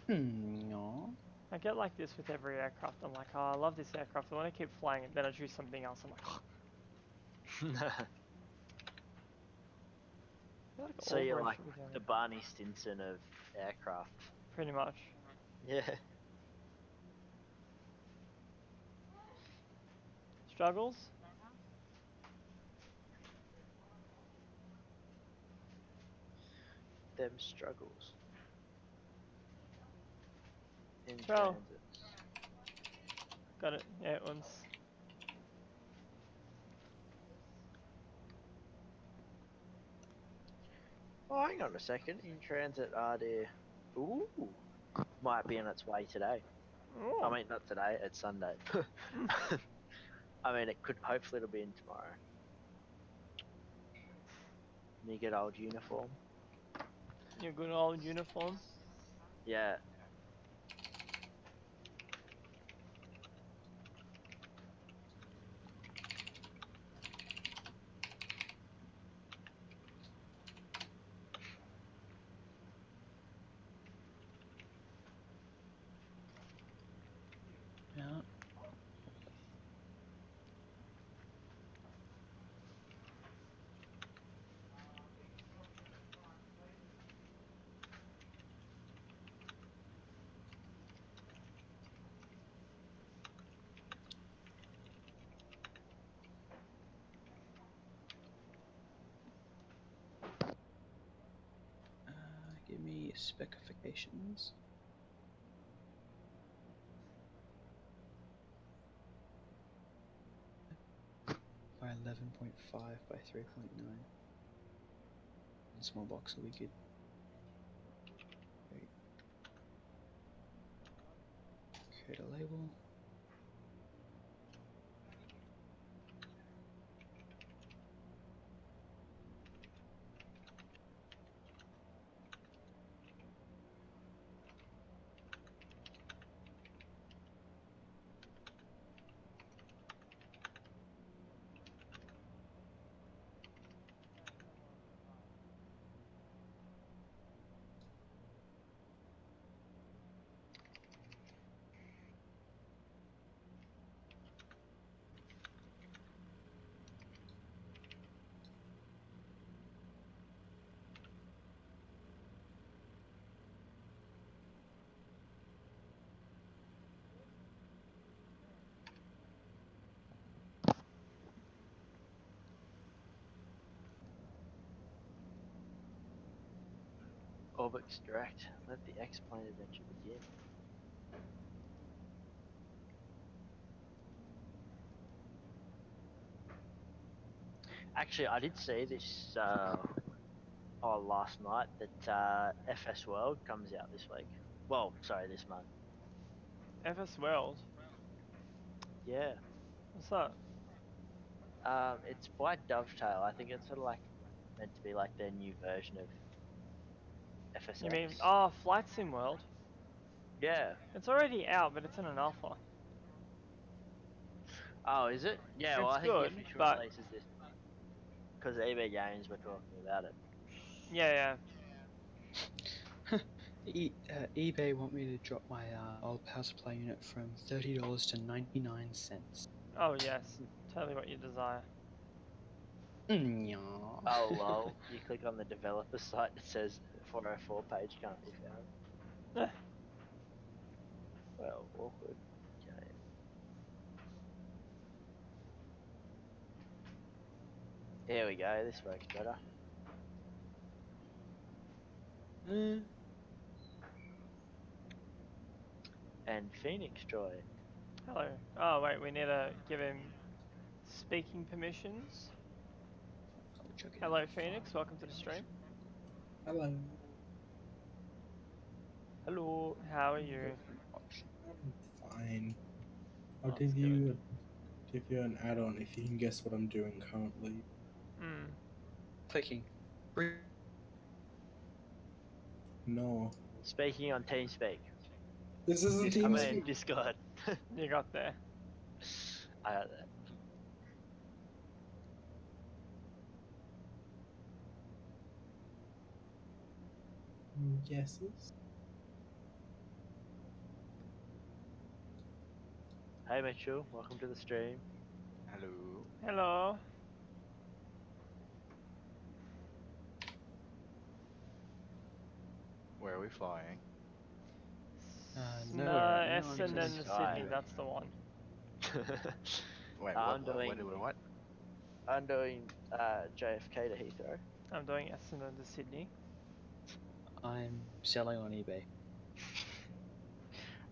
No. I get like this with every aircraft. I'm like, oh, I love this aircraft. I want to keep flying it. Then I choose something else. I'm like, oh. Like So all you're very like short with the Barney Stinson of aircraft. pretty much. Yeah. Struggles? Them struggles. In Well. transit. Got it. Yeah, it was. Oh, hang on a second. In transit are there... Ooh. Might be on its way today. Oh. I mean, not today. It's Sunday. I mean, it could... Hopefully it'll be in tomorrow. You get old uniform. Your good old uniform. Yeah. Yeah. Give me specifications. By 11.5 by 3.9. Small box will be good. Great. Create a label. Orbix Direct. Let the X-Plane adventure begin. Actually, I did see this last night that FS World comes out this week. Well, sorry, this month. FS World. Yeah. What's that? It's by Dovetail. I think it's sort of like meant to be like their new version of FSX. You mean Flight Sim World? Yeah. It's already out, but it's in an alpha. Oh, is it? Yeah. Well, It's I think good, the official but release is this because eBay Games were talking about it. yeah. eBay want me to drop my old power supply unit from $30 to 99¢. Oh yes, totally what you desire. Yeah. Oh lol! You click on the developer site, it says 404 page can't be found. Well, awkward. Okay. Here we go. This works better. And Phoenix Joy. Hello. Oh wait, we need to give him speaking permissions. Hello Phoenix, welcome to the stream. Hello. Hello, how are you? I'm fine. I'll That's give good. you an add-on if you can guess what I'm doing currently. Clicking. No. Speaking on TeamSpeak. This isn't I TeamSpeak. mean Discord. You got there. I got that. Yeses. Hey Mitchell, welcome to the stream. Hello. Hello. Where are we flying? No, Essendon and Sky. Sydney, that's the one. Wait, I'm what? doing- What? I'm doing JFK to Heathrow. I'm doing Essendon to Sydney. I'm selling on eBay.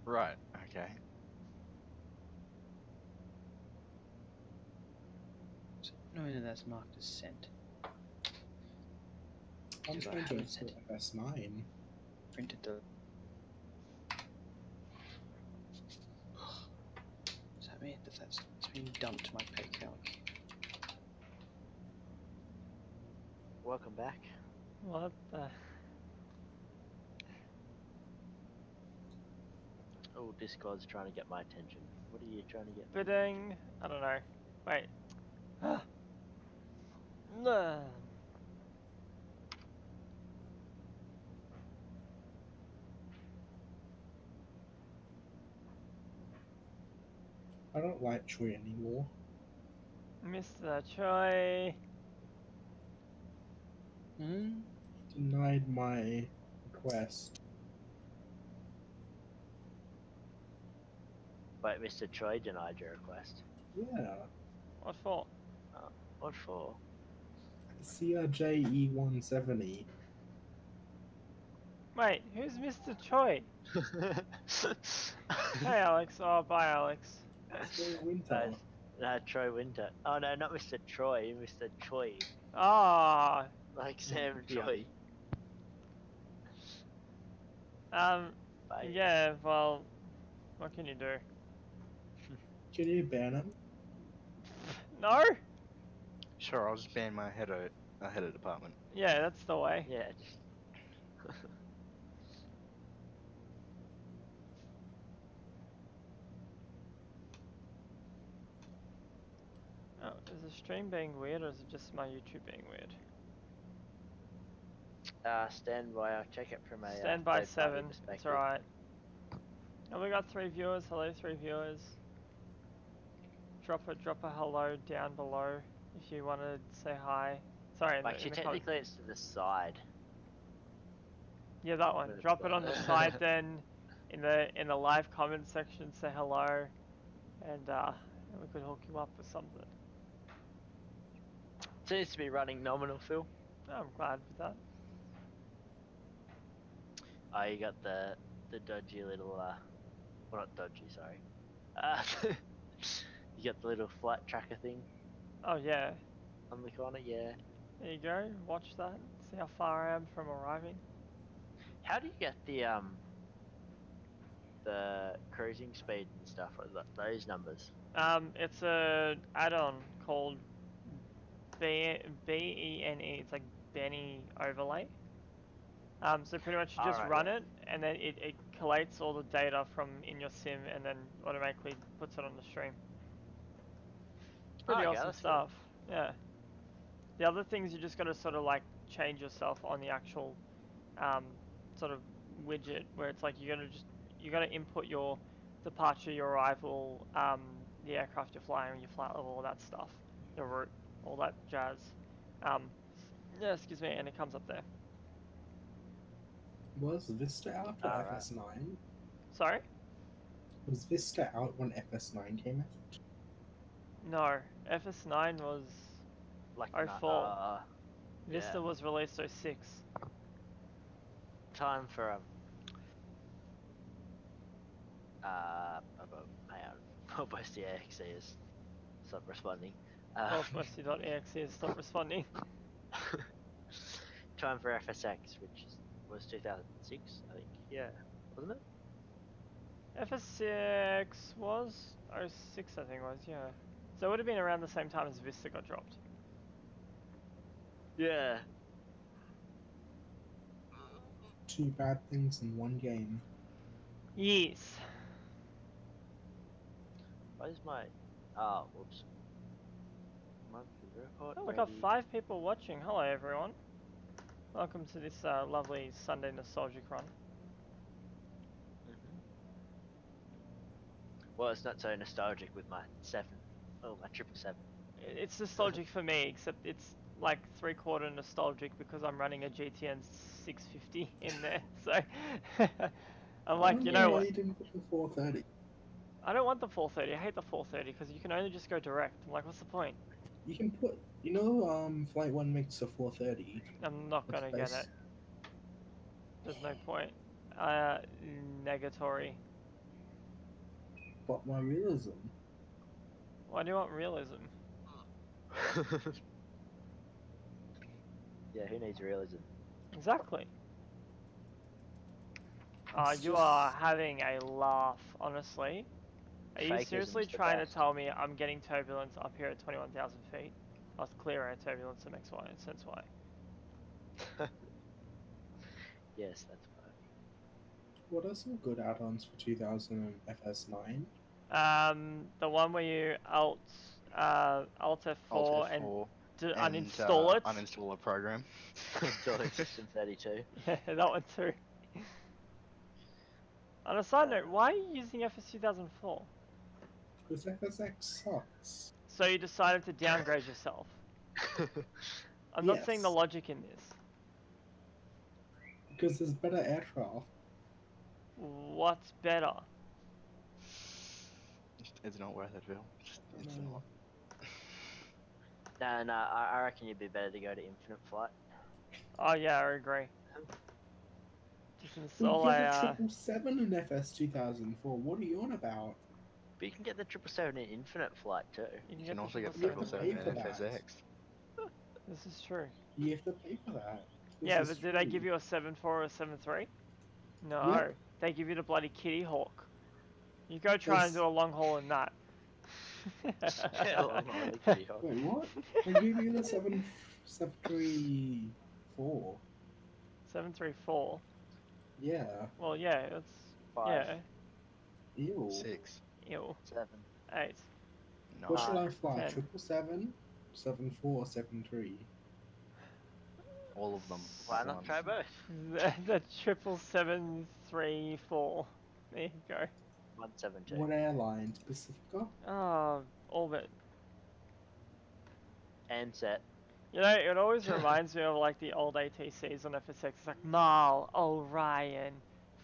Right. Okay. So, no, that's marked as sent. I'm Because I trying to haven't sent FS9. printed the. Does that mean that that's been dumped to my pay calc? Welcome back. What the? Oh, Discord's trying to get my attention. What are you trying to get? Bidding. I don't know. Wait. No. I don't like Choi anymore. Mr. Choi. Hmm? Denied my request. Wait, Mr. Troy denied your request. Yeah. What for? What for? CRJ E170. Wait, who's Mr. Choi? Hey Alex. Oh, bye Alex. Choi Winter. No, Troy Winter. Oh no, not Mr. Troy, Mr. Choi. Ah. Like Sam Yeah. Choi. Bye. Yeah, well, what can you do? Can you ban him? No? Sure, I'll just ban my head of department. Yeah, that's the way. Yeah, just Oh, is the stream being weird or is it just my YouTube being weird? stand by. I'll check it from a Stand by third party 7. perspective. It's alright. Oh, we got 3 viewers. Hello, 3 viewers. Drop a hello down below if you want to say hi. Sorry, Actually, in the comments. technically, it's to the side. Yeah, that one. But it's Drop it not. on the side then. In the live comment section, say hello, and we could hook you up with something. Seems to be running nominal, Phil. Oh, I'm glad with that. Oh, you got the dodgy little well, not dodgy, sorry. You got the little flight tracker thing Oh yeah, on the corner, yeah. there you go. Watch that. See how far I am from arriving. How do you get the cruising speed and stuff like that, those numbers? It's a add-on called BENE. It's like Benny Overlay. So pretty much you just Alright, run yeah. it, and then it collates all the data from in your sim, and then automatically puts it on the stream. It's pretty Okay, awesome that's stuff. Yeah. The other things you just got to sort of like change yourself on the actual sort of widget, where it's like you gotta input your departure, your arrival, the aircraft you're flying, your flight level, all that stuff, your route, all that jazz. Um, yeah, excuse me, and it comes up there. Was Vista out for Alright. FS9? Sorry? Was Vista out when FS9 came out? No, FS9 was Like 04. Vista yeah. was released 06. Time for hang on. Almost the AXE is stop responding. Northwesty.exe has stopped responding. Time for FSX, which was 2006, I think. Yeah, wasn't it? FS6 was 06, I think it was, yeah. So it would have been around the same time as Vista got dropped. Yeah. Two bad things in one game. Yes. Why is my whoops. Monthly report. Oh, we got ready. 5 people watching. Hello, everyone. Welcome to this lovely Sunday nostalgic run. Well, it's not so nostalgic with my 7. Oh, my 777. It's nostalgic for me, except it's like 3/4 nostalgic because I'm running a GTN 650 in there. So I'm like, you know Why what? you didn't put the 430? I don't want the 430. I hate the 430 because you can only just go direct. I'm like, what's the point? You can put, Flight 1 makes a 430. I'm not That's gonna get base. it. There's no point. Negatory. But my realism. Why do you want realism? Yeah, who needs realism? Exactly. It's You just- are having a laugh, honestly. Are you Fakeism's seriously the trying to best. tell me I'm getting turbulence up here at 21,000 feet? I was clear air turbulence at XY and sense Y. Yes, that's fine. What are some good add-ons for 2000 and FS9? The one where you Alt F4 Alt and F4 uninstall it. Uninstall a program. Installing System 32. Yeah, that one too. On a side note, why are you using FS 2004? Because FSX sucks. So you decided to downgrade yourself. I'm not seeing the Yes. logic in this. Because there's better aircraft. What's better? It's not worth it, Phil. It's No. not. No, I reckon you'd be better to go to Infinite Flight. Oh yeah, I agree. Just We install get a. a 777 in FS 2004. What are you on about? But you can get the 777 in Infinite Flight too. You You can also get the You have to 777 pay and for that. FSX. This is true. You have to pay for that. This Yeah, is but do they give free. you a 7.4 or a 7.3? No, Yep. they give you the bloody Kitty Hawk. You go try and This- do a long haul in that. Yeah, long haul, the Kitty Hawk. Wait, what? They give you the 734. 734. Yeah. Well, yeah, that's 5, yeah. Ew. 6. Ew. 7. 8. No. What should I fly? 10. 777, 74, 73. All of them. Why at not once. try both? The 777-3-4. There you go. 172. What airline? Pacifica? Oh, Orbit. And set. You know, it always reminds me of like the old ATCs on FSX. It's like Mal Orion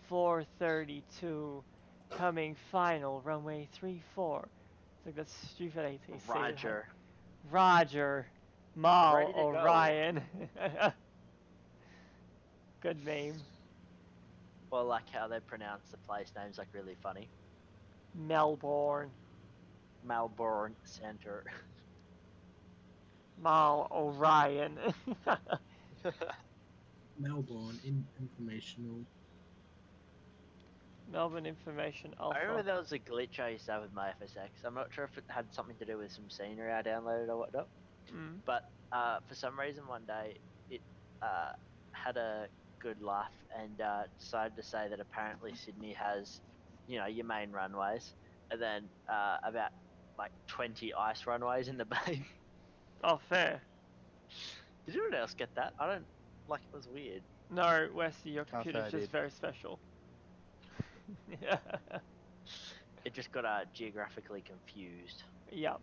432 coming final runway 34. It's like that stupid ATC. Roger. Roger. Mal Ready to go. Orion. Good name. Or like how they pronounce the place names, like really funny. Melbourne. Melbourne Centre. Mal Orion. Melbourne informational. Melbourne Information I remember Alpha. there was a glitch I used to have with my FSX. I'm not sure if it had something to do with some scenery I downloaded or whatnot. Mm. But for some reason one day it had a good laugh and decided to say that apparently Sydney has, you know, your main runways, and then about like 20 ice runways in the bay. Oh, fair. Did anyone else get that? I don't, like, it was weird. No, Westy, your Can't say computer's I just did. very special. Yeah. It just got geographically confused. Yep.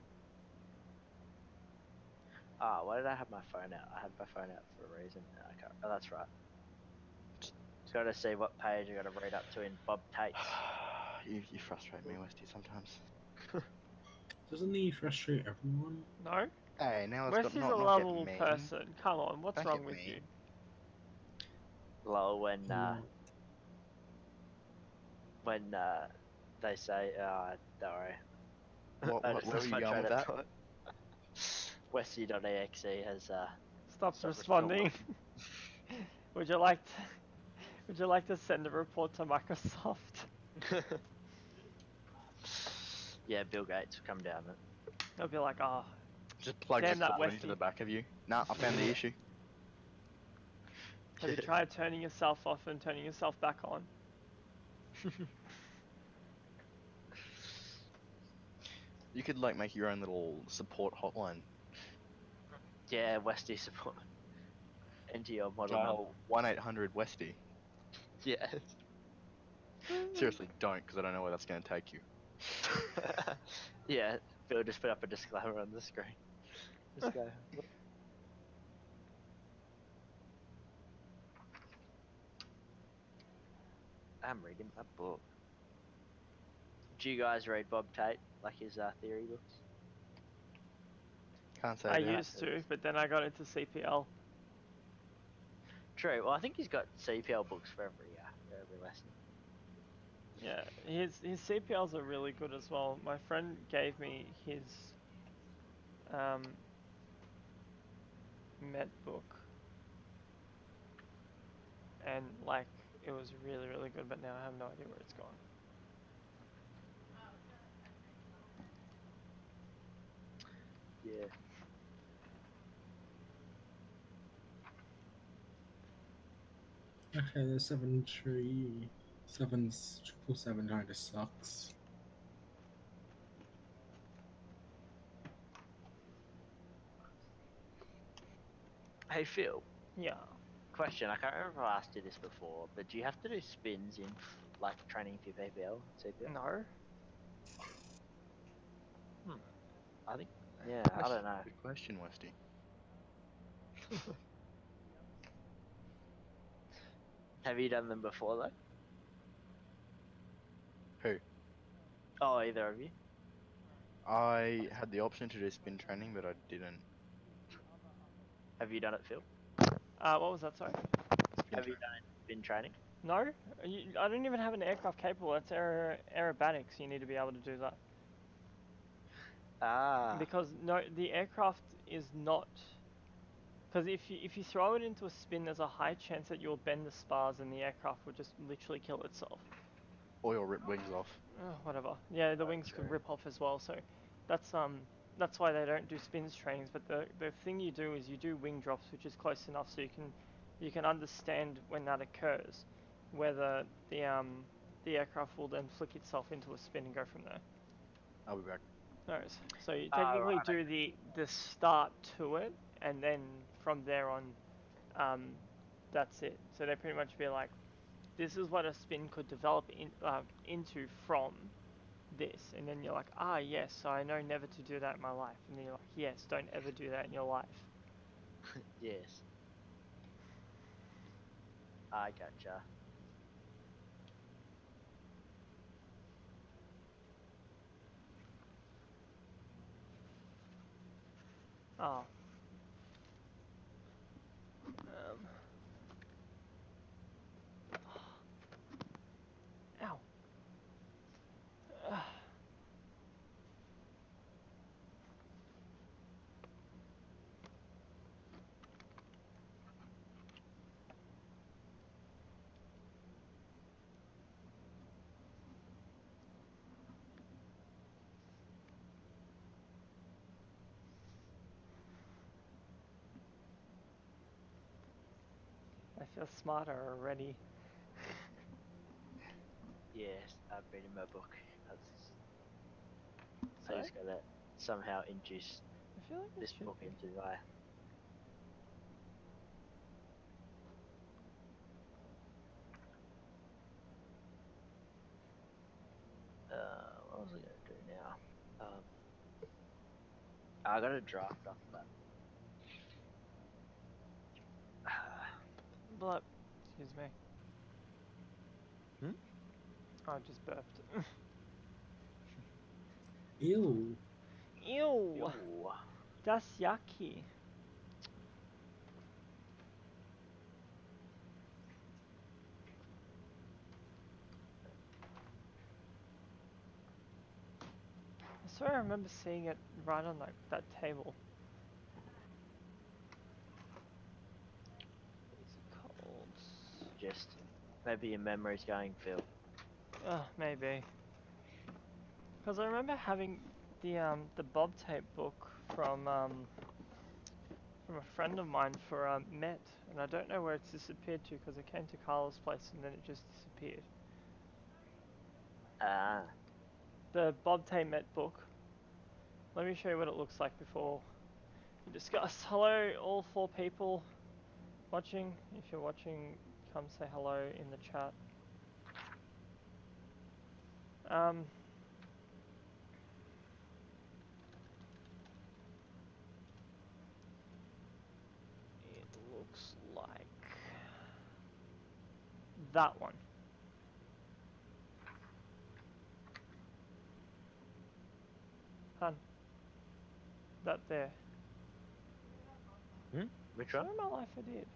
Ah, why did I have my phone out? I had my phone out for a reason. I can't. Oh, that's right. Got to see what page I got to read up to in Bob Tate's. You frustrate me, Westy, sometimes. Doesn't he frustrate everyone? No? Hey, now it's got Westy's not a get lovable mean. person. Come on, what's Don't wrong get with mean. you? Lol, when Yeah. they say, don't worry. What just where lost were my you going train with of that? thought. Westy.exe has Stopped stopped responding. Would you like to send a report to Microsoft? Yeah, Bill Gates will come down it. They'll be like, oh, Just plug Damn the that cord into Westy. the back of you. Nah, I found the issue. have you tried turning yourself off and turning yourself back on? You could like make your own little support hotline. Yeah, Westy support. Enter your model number. Dial 1-800-WESTY. Yeah. Seriously, don't, because I don't know where that's going to take you. Yeah, Bill just put up a disclaimer on the screen. Just go. I'm reading my book. Do you guys read Bob Tate, like his theory books? Can't say I that. used to, but then I got into CPL. True. Well, I think he's got CPL books for every lesson. Yeah, his CPLs are really good as well. My friend gave me his med book, and like it was really really good. But now I have no idea where it's gone. Yeah. Okay, the 737 kind of sucks. Hey Phil, Yeah. question. I can't remember if I asked you this before, but do you have to do spins in like training for your PPL, CPL? No. I think. Yeah, I don't know. Good question, Westy. Have you done them before though? Who? Oh, either of you? I had the option to do spin training, but I didn't. Have you done it, Phil? What was that? Sorry. Spin Have you training. done spin training? No. I don't even have an aircraft capable. That's aerobatics. You need to be able to do that. Ah. Because no, the aircraft is not. Because if you throw it into a spin, there's a high chance that you'll bend the spars and the aircraft will just literally kill itself. Or you'll rip wings off. Whatever. Yeah, the wings true. could rip off as well. So that's why they don't do spins trainings. But the thing you do is you do wing drops, which is close enough so you can understand when that occurs, whether the aircraft will then flick itself into a spin and go from there. I'll be back. No, so you technically right, do the start to it, and then from there on, that's it. So they pretty much be like, this is what a spin could develop into from this, and then you're like, ah, yes, so I know never to do that in my life, and then you're like, yes, don't ever do that in your life. Yes. I gotcha. Oh. feel smarter already. Yes, I'm reading my book. I Sorry? just gotta somehow induce I feel like it this should book be. into my. What was I gonna do now? I got a draft off, but But, excuse me. Hmm? I just burped. Ew. Ew! Yo. That's yucky. I swear I remember seeing it right on like that table. Easy colds. Just maybe your memory's going, Phil. Maybe. Because I remember having the Bob tape book from a friend of mine for Met, and I don't know where it's disappeared to because it came to Carla's place and then it just disappeared. Ah, The Bob tape Met book. Let me show you what it looks like before we discuss. Hello, all 4 people watching. If you're watching, come say hello in the chat. It looks like that one. Hun. That there. which Swear one? my life I did.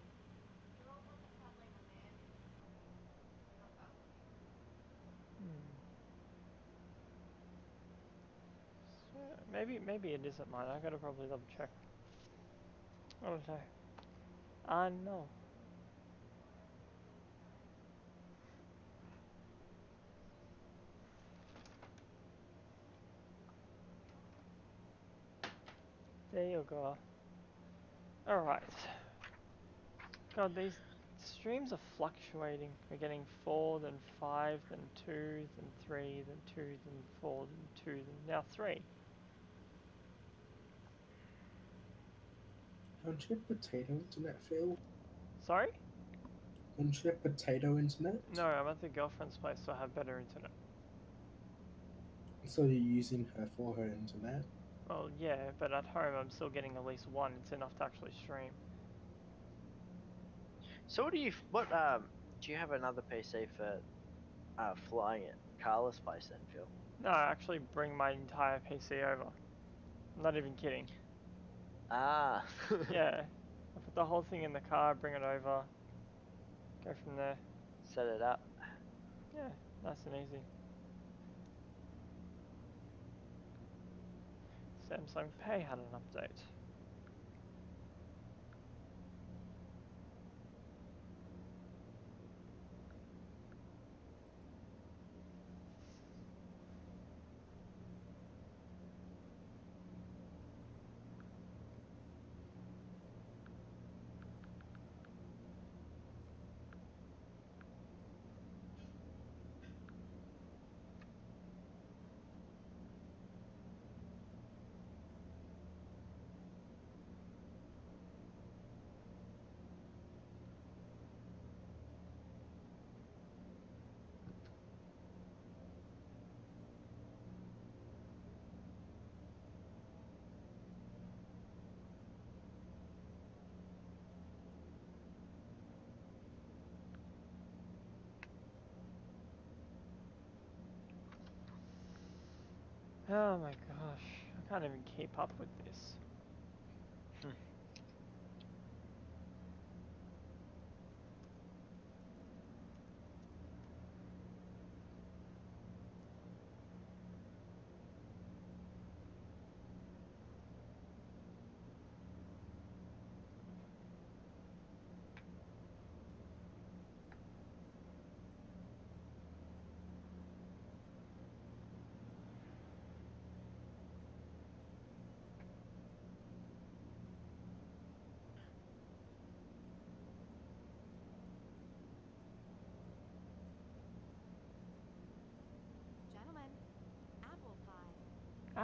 Maybe it isn't mine. I gotta probably double check. I don't know. No. There you go. Alright. God, these streams are fluctuating. We're getting 4, then 5, then 2, then 3, then 2, then 4, then 2, then now 3. Don't you have potato internet, Phil? Sorry? Don't you have potato internet? No, I'm at the girlfriend's place, so I have better internet. So you're using her for her internet? Well, yeah, but at home I'm still getting at least 1. It's enough to actually stream. So do you have another PC for flying at Carla's place then, Phil? No, I actually bring my entire PC over. I'm not even kidding. Ah. Yeah. I put the whole thing in the car, bring it over, go from there. Set it up. Yeah, nice and easy. Samsung Pay had an update. Oh my gosh, I can't even keep up with this.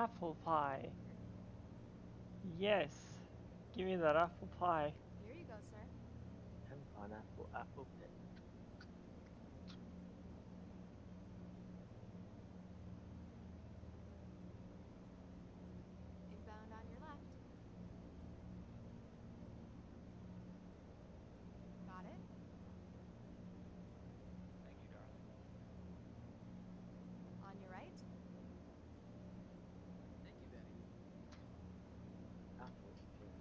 apple pie. Yes. Give me that apple pie. Here you go, sir. And pineapple, apple pit. Inbound on your left. Got it? Thank you, darling. On your right. Thank you, Betty. Apple pit.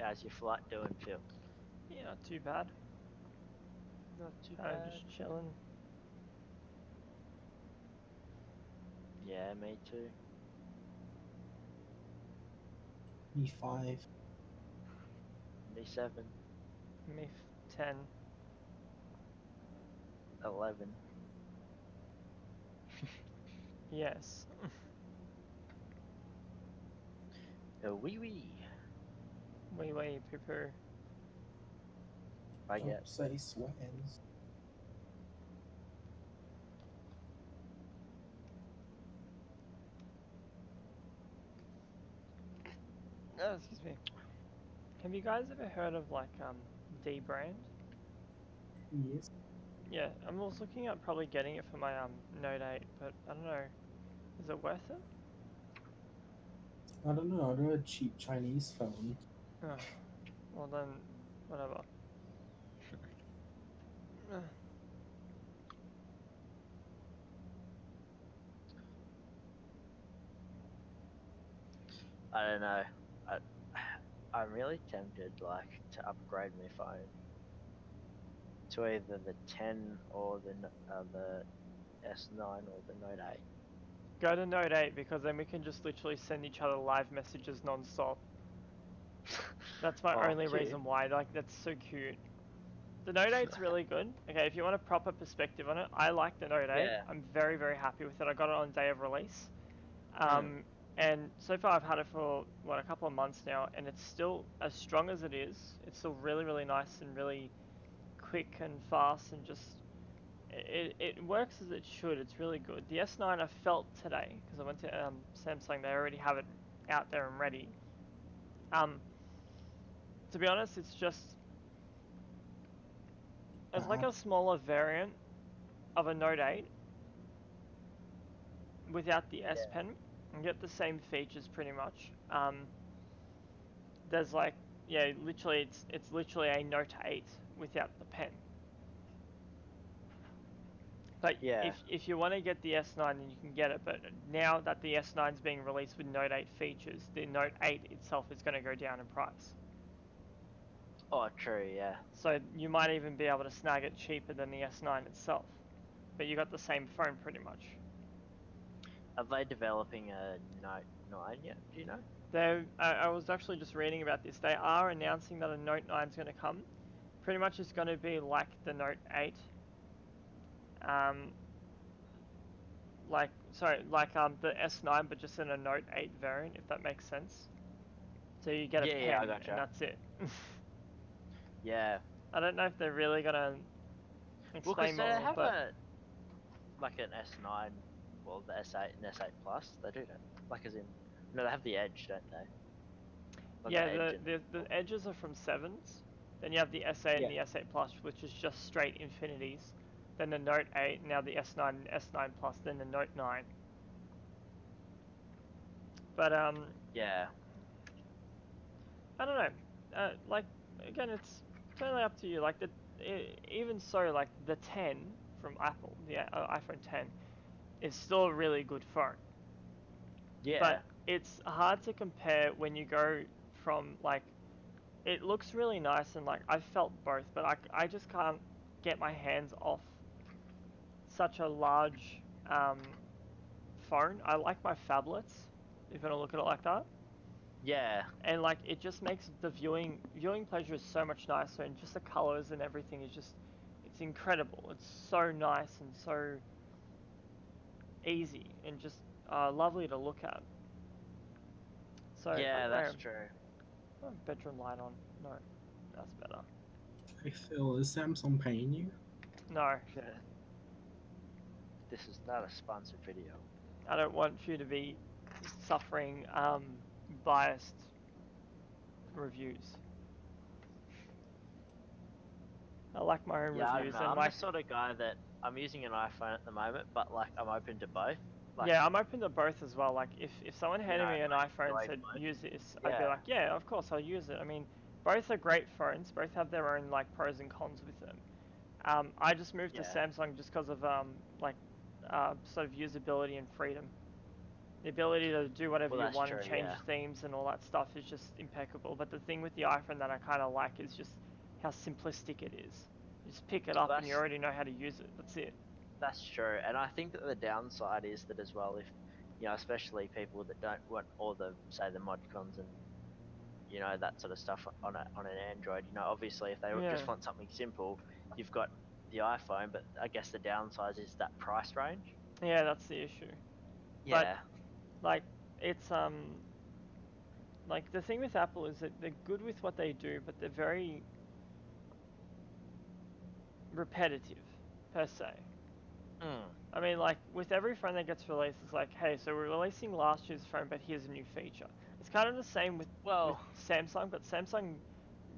How's your flight doing, Phil? Yeah, not too bad. Not too Just chilling. Yeah, me too. E5. Me 7, Me 10. 11. Yes. A wee wee. Wee poo poo. I Don't get. say sweaters. Oh, excuse me. Have you guys ever heard of like D brand? Yes. Yeah, I was looking at probably getting it for my Note 8, but I don't know. Is it worth it? I don't know. I know a cheap Chinese phone. Oh, well then, whatever. I don't know. I'm really tempted, like, to upgrade my phone to either the 10 or the S9 or the Note 8. Go to Note 8 because then we can just literally send each other live messages non-stop. That's my Oh, only cute. reason why. Like, that's so cute. The Note 8's really good. Okay, if you want a proper perspective on it, I like the Note 8. Yeah. I'm very, very happy with it. I got it on day of release. Mm. And so far I've had it for, what, a couple of months now, and it's still, as strong as it is, it's still really, really nice and really quick and fast and just, it works as it should. It's really good. The S9 I felt today, because I went to Samsung, they already have it out there and ready. To be honest, it's just, it's like a smaller variant of a Note 8 without the S Pen and get the same features pretty much. There's like, yeah, literally it's literally a Note 8 without the pen. But Yeah. if you want to get the S9, then you can get it. But now that the S9 is being released with Note 8 features, the Note 8 itself is going to go down in price. Oh, true, yeah. So you might even be able to snag it cheaper than the S9 itself. But you got the same phone pretty much. Are they developing a Note 9 yet? Do you know? I was actually just reading about this. They are announcing that a Note 9 is going to come. Pretty much it's going to be like the Note 8. The S9, but just in a Note 8 variant, if that makes sense. So you get a pen, Yeah, I gotcha. and that's it. Yeah. I don't know if they're really gonna Well, because explain they more, have but like an S9, well, the S8 and S8 Plus. They do that. Like, as in, no, they have the Edge, don't they? Or yeah, Edge the edges are from 7s. Then you have the S8 and the S8 Plus, which is just straight infinities. Then the Note 8, now the S9 and S9 Plus, then the Note 9. But Yeah. I don't know. Like again, it's totally up to you. Like even so, like the 10 from Apple, the iPhone 10, is still a really good phone. Yeah. But it's hard to compare when you go from like it looks really nice and like I've felt both, but I just can't get my hands off such a large phone. I like my phablets, if you want to look at it like that. Yeah. And like it just makes the viewing pleasure is so much nicer, and just the colors and everything is just it's incredible. It's so nice and so easy and just lovely to look at. So Yeah, that's true. oh, bedroom light on. No, that's better. Hey Phil, is Samsung paying you? No, This is not a sponsored video. I don't want you to be suffering biased reviews. I like my own Yeah, I don't reviews know. and I'm like the sort of guy that I'm using an iPhone at the moment, but like I'm open to both. Like, yeah, I'm open to both as well. Like if someone handed know, me an I iPhone and enjoy said both. use this, I'd be Yeah. like, yeah, of course I'll use it. I mean, both are great phones. Both have their own like pros and cons with them. I just moved to Yeah. Samsung just because of like sort of usability and freedom. The ability to do whatever Well, you that's want true, and change yeah. themes and all that stuff is just impeccable. But the thing with the iPhone that I kind of like is just how simplistic it is. You just pick it up and you That's- already know how to use it. That's it. That's true, and I think that the downside is that as well, if especially people that don't want all the say the mod cons and that sort of stuff on an Android. Obviously if they Yeah. just want something simple, you've got the iPhone, but I guess the downside is that price range. Yeah, that's the issue. Yeah. Like it's like the thing with Apple is that they're good with what they do, but they're very repetitive per se. I mean, like with every phone that gets released, it's like, hey, so we're releasing last year's phone, but here's a new feature. It's kind of the same with Samsung, but Samsung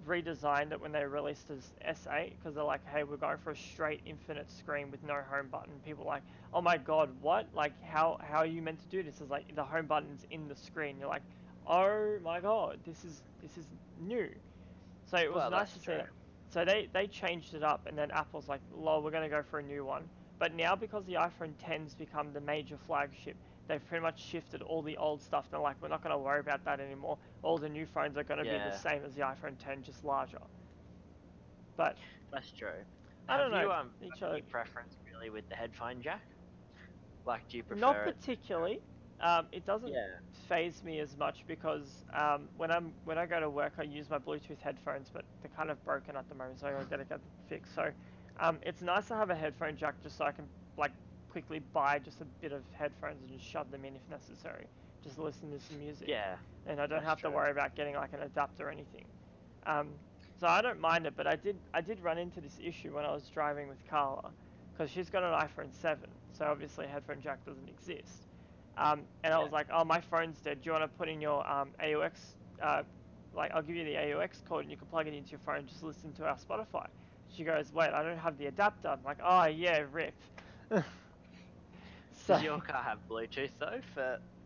redesigned it when they released as S8 because they're like, hey, we're going for a straight infinite screen with no home button. People are like, oh my god, what? Like, how are you meant to do this? It's like the home button's in the screen. You're like, oh my god, this is new. So it was nice to see that. So they changed it up, and then Apple's like, lol, we're going to go for a new one. But now because the iPhone 10's become the major flagship, they've pretty much shifted all the old stuff. They're like, we're not going to worry about that anymore. All the new phones are going to be the same as the iPhone 10, just larger. But that's true. I don't know. Have you any preference really with the headphone jack? Like, do you prefer Not particularly. It doesn't phase me as much because when I go to work, I use my Bluetooth headphones, but they're kind of broken at the moment, so I gotta get them fixed. So it's nice to have a headphone jack just so I can like quickly buy just a bit of headphones and just shove them in if necessary, just listen to some music. Yeah. And I don't have to worry about getting like an adapter or anything. So I don't mind it, but I did run into this issue when I was driving with Carla, because she's got an iPhone 7, so obviously a headphone jack doesn't exist. And I was like, oh, my phone's dead. Do you want to put in your AUX? Like, I'll give you the AUX code and you can plug it into your phone and just listen to our Spotify. She goes, wait, I don't have the adapter. I'm like, oh, yeah, rip. Does your car have Bluetooth though?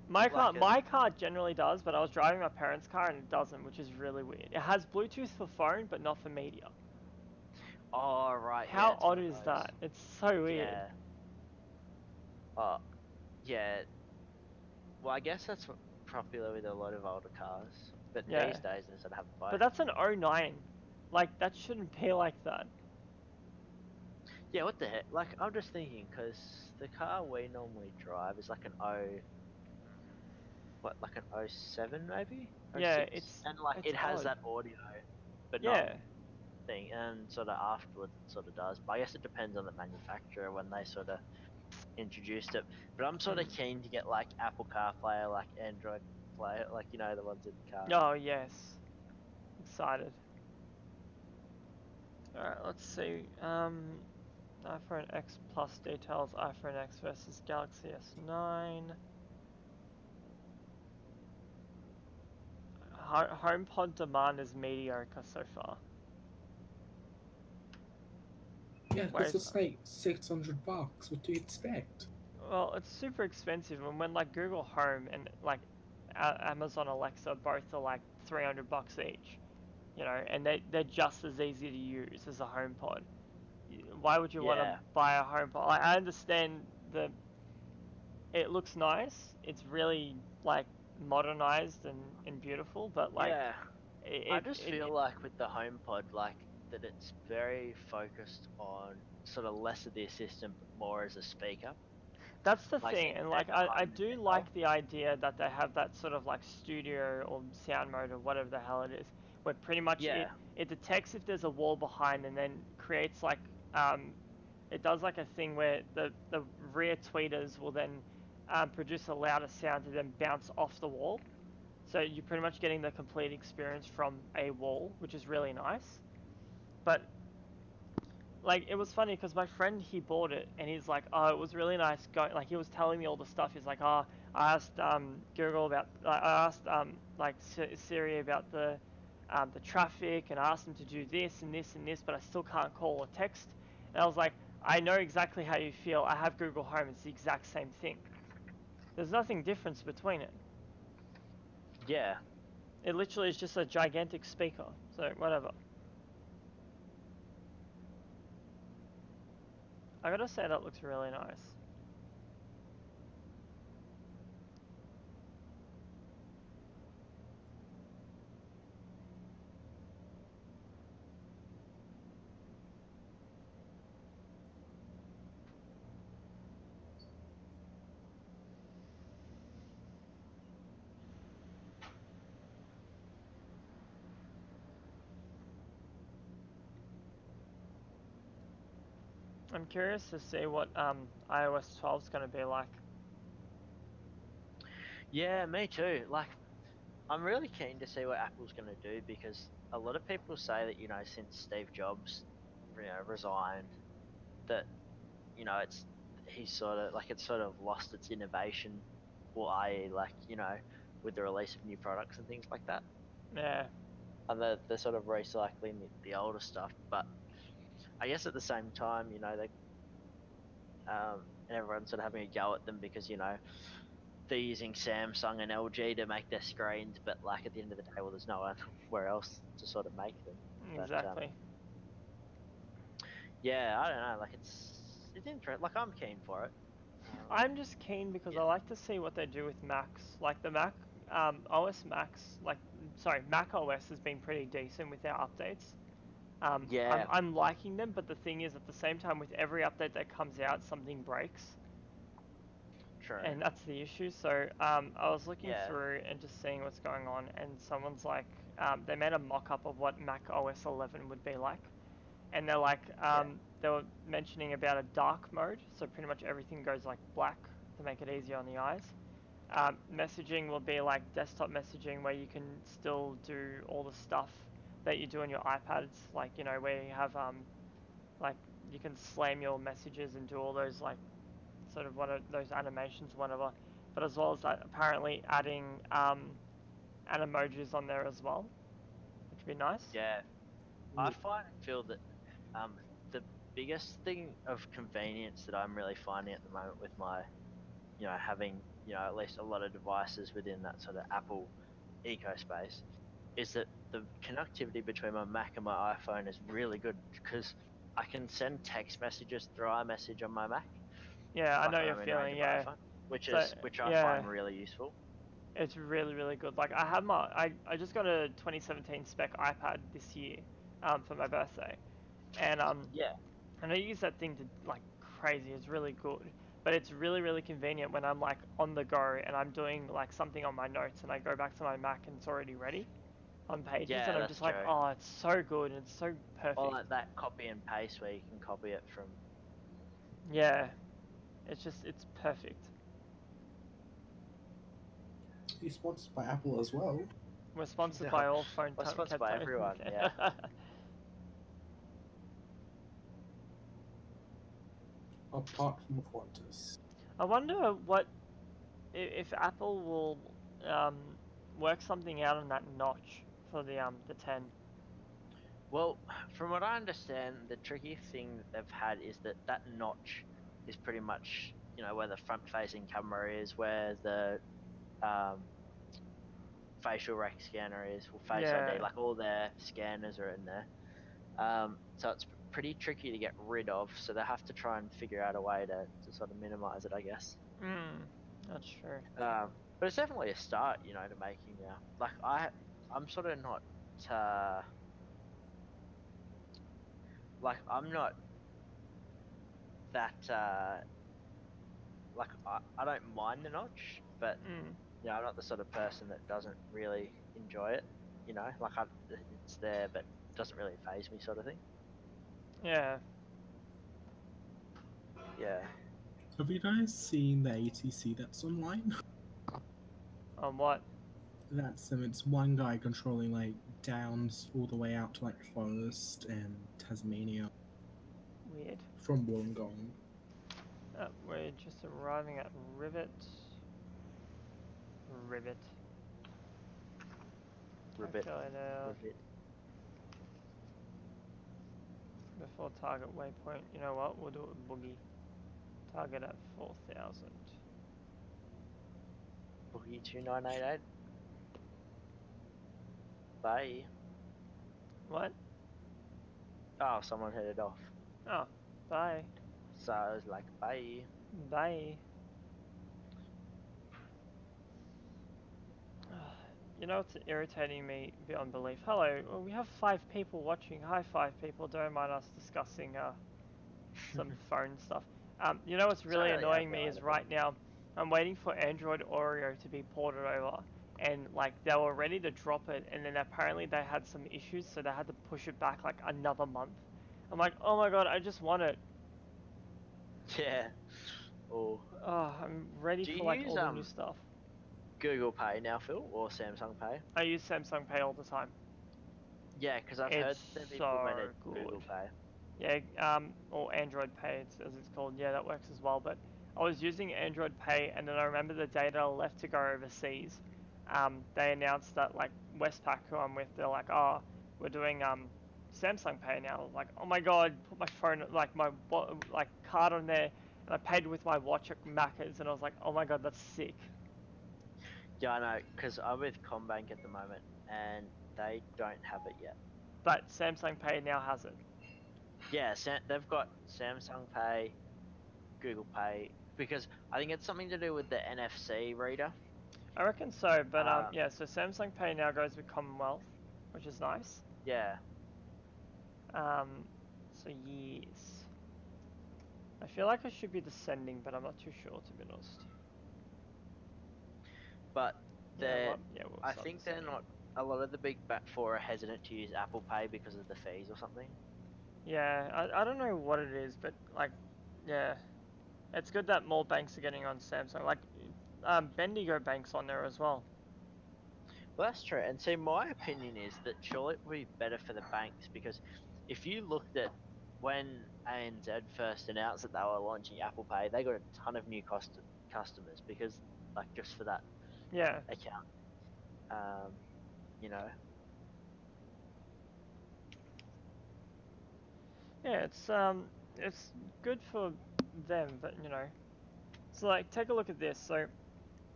My car generally does, but I was driving my parents' car and it doesn't, which is really weird. It has Bluetooth for phone, but not for media. Oh, right. How odd is that? It's so weird. Yeah. Oh, yeah. Well, I guess that's popular with a lot of older cars. But these days they sort of have both. But that's an 09. Like, that shouldn't be like that. Yeah, what the heck? Like, I'm just thinking, because the car we normally drive is like an like an 07 maybe? 06? Yeah, and like it's it has odd. that audio, but not thing, and sort of afterwards it sort of does. But I guess it depends on the manufacturer when they sort of introduced it. But I'm sort of keen to get like Apple CarPlay or like Android Play, like the ones in the car. Oh, yes. Excited. Alright, let's see. iPhone X Plus details, iPhone X versus Galaxy S9. HomePod demand is mediocre so far. Yeah, because it's like $600. What do you expect? Well, it's super expensive, and when like Google Home and like Amazon Alexa both are like $300 each, you know, and they're just as easy to use as a HomePod. Why would you want to Yeah. buy a HomePod? Like, I understand it looks nice. It's really like modernized and beautiful, but like Yeah. I it, just it, feel it like with the HomePod, like that it's very focused on sort of less of the assistant, but more as a speaker. that's the Like thing, and at like the I home in do general. like the idea that they have that sort of like studio or sound mode or whatever the hell it is, where pretty much Yeah. it detects if there's a wall behind and then creates like um it does like a thing where the rear tweeters will then produce a louder sound to then bounce off the wall. So you're pretty much getting the complete experience from a wall, which is really nice. But like it was funny because my friend he bought it and he's like, oh, it was really nice going. Like he was telling me all the stuff. He's like, oh, I asked Google about, I asked like Siri about the traffic and I asked him to do this and this and this, but I still can't call or text. And I was like, I know exactly how you feel. I have Google Home. It's the exact same thing. There's nothing difference between it. Yeah. It literally is just a gigantic speaker. So whatever. I gotta say that looks really nice. I'm curious to see what iOS 12 is going to be like. Yeah, me too. Like, I'm really keen to see what Apple's going to do because a lot of people say that, since Steve Jobs, resigned, that, he's sort of, like, it's sort of lost its innovation, or i.e., like, with the release of new products and things like that. Yeah. And they're sort of recycling the older stuff, but I guess at the same time, they, and everyone's sort of having a go at them because, they're using Samsung and LG to make their screens, but like at the end of the day, well, there's no one where else to sort of make them. But Exactly. yeah, I don't know. Like it's interesting. Like I'm keen for it. I'm just keen because Yeah. I like to see what they do with Macs. Like the Mac, OS Max, Mac OS has been pretty decent with their updates. Yeah. I'm liking them, but the thing is, at the same time, with every update that comes out, something breaks. True. And that's the issue. So I was looking Yeah. through and just seeing what's going on, and someone's like, they made a mock-up of what Mac OS 11 would be like, and they're like, they were mentioning about a dark mode, so pretty much everything goes like black to make it easier on the eyes. Messaging will be like desktop messaging, where you can still do all the stuff that you do on your iPads, like where you have like you can slam your messages and do all those like sort of one of those animations, whatever. But as well as that, apparently adding animojis on there as well, which would be nice. Yeah. I feel that the biggest thing of convenience that I'm really finding at the moment with my, having at least a lot of devices within that sort of Apple eco space is that the connectivity between my Mac and my iPhone is really good because I can send text messages through iMessage on my Mac. Yeah, I Like know when you're I'm in range feeling. of my Yeah, iPhone, which so I find really useful. it's really really good. Like I just got a 2017 spec iPad this year, for my birthday, and Yeah, and I use that thing to like crazy. It's really good, but it's really really convenient when I'm like on the go and I'm doing like something on my notes and I go back to my Mac and it's already ready on Pages, yeah, and I'm that's just like, true. oh, it's so good and it's so Or perfect. like that copy and paste where you can copy it from. Yeah, it's perfect. He's sponsored by Apple as well. We're sponsored No, by all phone we're sponsored by everyone. Yeah. Apart from Qantas. I wonder what if Apple will um, work something out on that notch for the 10. Well, from what I understand, the tricky thing that they've had is that notch is pretty much where the front-facing camera is, where the facial rec scanner is, or face Yeah. ID, like all their scanners are in there. So it's pretty tricky to get rid of. So they have to try and figure out a way to sort of minimize it, I guess. That's true. But it's definitely a start, you know, to making like I'm sort of not like I'm not that like I don't mind the notch, but you know, I'm not the sort of person that doesn't really enjoy it. You know, like it's there, but it doesn't really faze me, sort of thing. Yeah. Yeah. Have you guys seen the ATC that's online? On what? That's it's one guy controlling like downs all the way out to like Forest and Tasmania Weird. from Wollongong. We're just arriving at Rivet. Rivet. Calculator. Rivet. Before target waypoint. You know what? We'll do it with boogie. Target at 4,000. Boogie 2988. Bye. What? Oh, someone headed off. Oh, bye. So I was like, bye. Bye. You know what's irritating me beyond belief? Hello, well, we have 5 people watching. Hi, 5 people. Don't mind us discussing some phone stuff. You know what's really annoying me is right now, I'm waiting for Android Oreo to be ported over, and like they were ready to drop it, and then apparently they had some issues, so they had to push it back like another month. I'm like, oh my god, I just want it. Yeah. Oh. I'm ready for like all the new stuff. Google Pay now, Phil, or Samsung Pay? I use Samsung Pay all the time. Yeah, because I've heard they've implemented Google Pay. Yeah, or Android Pay, as it's called. Yeah, that works as well. But I was using Android Pay, and then I remember the day that I left to go overseas. They announced that like Westpac, who I'm with, they're like, oh, we're doing Samsung Pay now. I was like, oh my god, put my phone, like my card on there, and I paid with my watch at Macca's, and I was like, oh my god, that's sick. Yeah, I know, because I'm with Combank at the moment, and they don't have it yet. But Samsung Pay now has it. Yeah, they've got Samsung Pay, Google Pay, because I think it's something to do with the NFC reader. I reckon so, but yeah, so Samsung Pay now goes with Commonwealth, which is nice. Yeah. So yes. I feel like I should be descending, but I'm not too sure, to be honest. But I think they're descending. not. A lot of the big Bat4 are hesitant to use Apple Pay because of the fees or something. Yeah, I don't know what it is, but like, yeah, it's good that more banks are getting on Samsung. Like, Bendigo Bank's on there as well. Well, that's true. And see, my opinion is that surely it would be better for the banks, because if you looked at when ANZ first announced that they were launching Apple Pay, they got a ton of new customers because, like, just for that account. You know. Yeah, it's good for them, but you know, so like take a look at this. So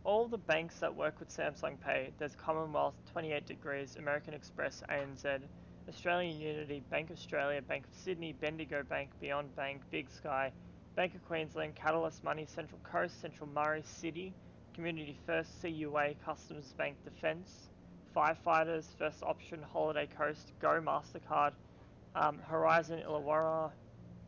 all the banks that work with Samsung Pay, there's Commonwealth, 28 Degrees, American Express, ANZ, Australian Unity, Bank Australia, Bank of Sydney, Bendigo Bank, Beyond Bank, Big Sky, Bank of Queensland, Catalyst Money, Central Coast, Central Murray City, Community First, CUA, Customs Bank Defence, Firefighters, First Option, Holiday Coast, Go Mastercard, Horizon Illawarra,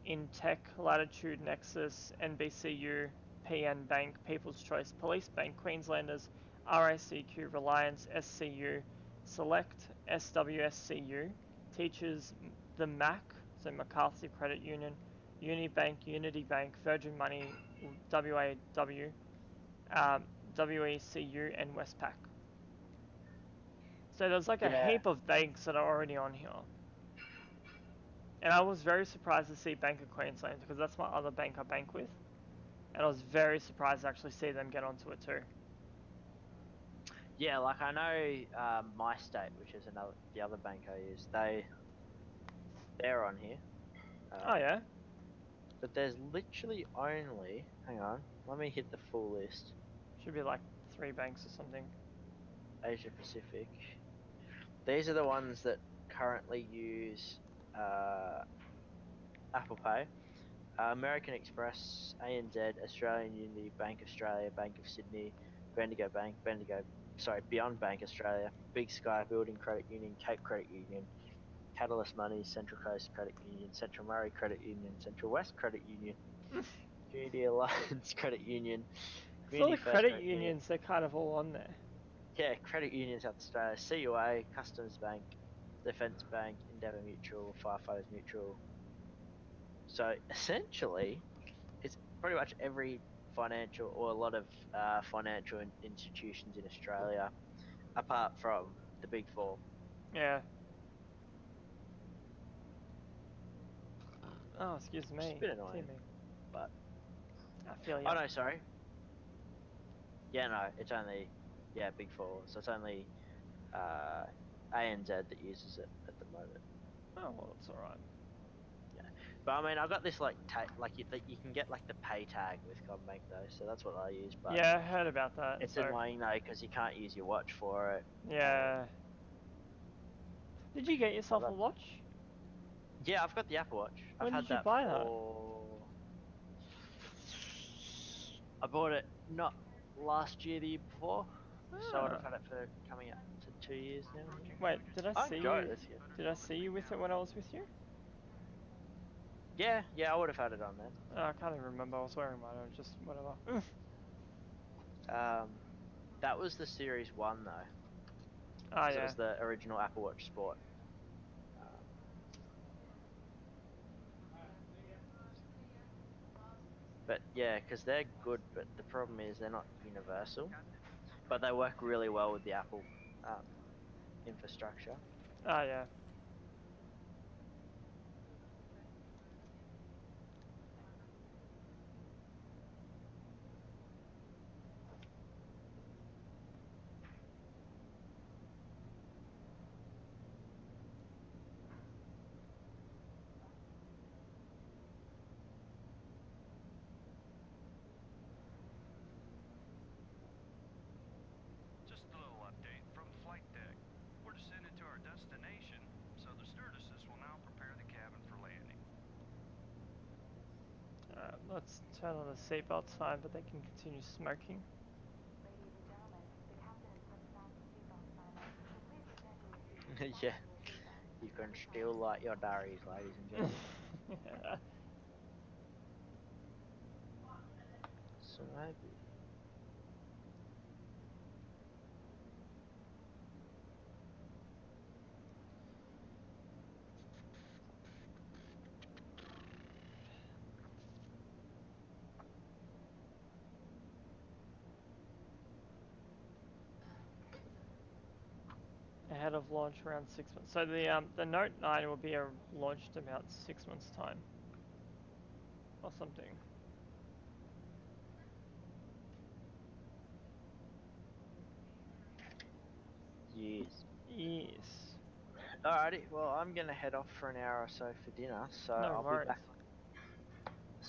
Intech, Latitude, Nexus, NBCU, PN Bank, People's Choice Police Bank, Queenslanders, RACQ, Reliance, SCU, Select, SWSCU, Teachers, the MAC, so McCarthy Credit Union, Unibank, Unity Bank, Virgin Money, WAW, WECU, and Westpac. So there's like a heap of banks that are already on here. And I was very surprised to see Bank of Queensland, because that's my other bank I bank with. And I was very surprised to actually see them get onto it too. Yeah, like I know My State, which is the other bank I use, they're on here. Oh yeah? But there's literally only, hang on, let me hit the full list. Should be like 3 banks or something. Asia Pacific. These are the ones that currently use Apple Pay. American Express, ANZ, Australian Unity, Bank Australia, Bank of Sydney, Beyond Bank Australia, Big Sky, Building Credit Union, Cape Credit Union, Catalyst Money, Central Coast Credit Union, Central Murray Credit Union, Central West Credit Union, Community Alliance Credit Union, So the Community First credit Credit unions, they're kind of all on there. Yeah, Credit Union South Australia, CUA, Customs Bank, Defence Bank, Endeavour Mutual, Firefighters Mutual. So essentially, it's pretty much every financial or a lot of financial institutions in Australia, apart from the big four. Yeah. Oh, excuse me. It's a bit annoying, Dear me. but I feel you. oh no, sorry. Yeah, no, it's only big four. So it's only ANZ that uses it at the moment. Oh, well, it's alright. But I mean, I've got this like you can get like the pay tag with CommBank though, so that's what I use. But Yeah, I heard about that. it's so, annoying though because you can't use your watch for it. Yeah. Did you get yourself a that- watch? Yeah, I've got the Apple Watch. When I've had did you that buy that? for. I bought it not last year, the year before, so I'd have Ah. had it for coming up to 2 years now. Wait, did I I see enjoy you? it this year. Did I see you with it when I was with you? Yeah, I would have had it on then. Oh, I can't even remember. I was wearing mine. Or just whatever. That was the Series 1 though. Ah, It yeah. was the original Apple Watch Sport. But yeah, because they're good, but the problem is they're not universal. But they work really well with the Apple infrastructure. Ah, yeah. Just a little update from the flight deck. We're descending to our destination, so the stewardesses will now prepare the cabin for landing. Alright, let's turn on the seatbelt sign, but they can continue smoking. Ladies and gentlemen, the captain has put back the seatbelt sign on, so please pretend to receive Yeah, you can still light your diaries, ladies and gentlemen. So maybe. Ahead of launch around 6 months. So the Note 9 will be launched about 6 months time. Or something. Yes. Yes. Alrighty, well I'm gonna head off for an hour or so for dinner, so No I'll worries. be back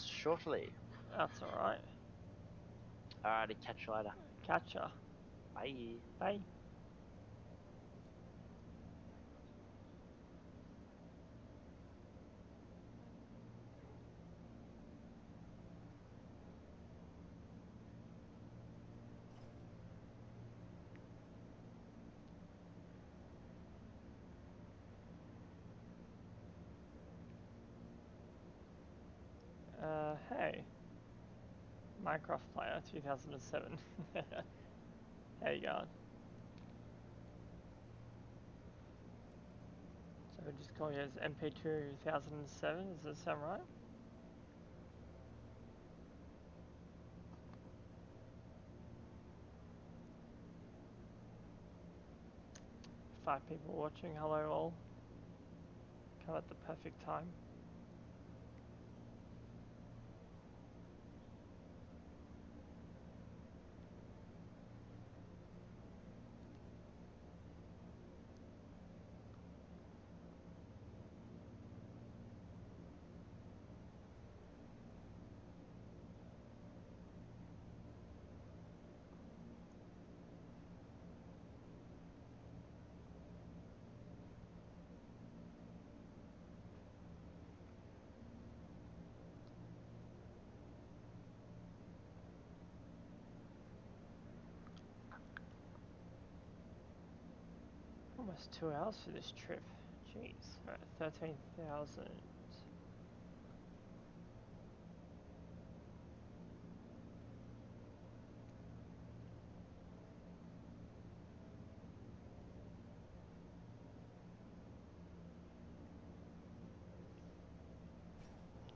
shortly. That's alright. Alrighty, catch you later. Catcha. Bye. Bye. Hey. Minecraft Player 2007. How you going? So we're just calling it as MP 2007, does that sound right? Five people watching, hello all. Come at the perfect time. Almost 2 hours for this trip. Jeez. Alright, 13,000.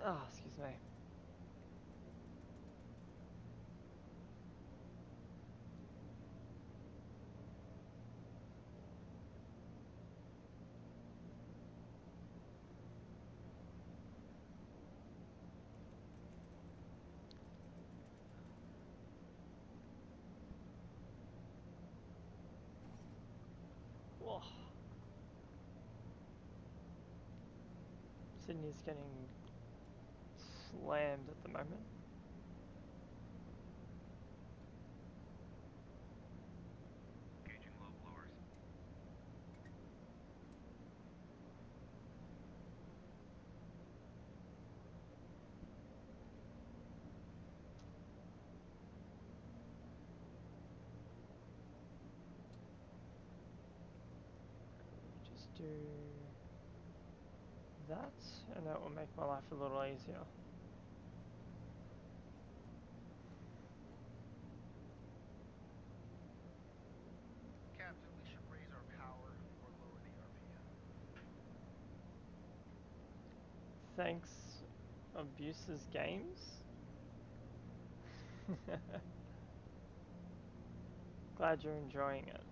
Oh, excuse me. Whoa. Sydney's getting slammed at the moment. Gauging low blowers. Just do that, and that will make my life a little easier. Captain, we should raise our power or lower the RPM. Thanks, Abuses Games. Glad you're enjoying it.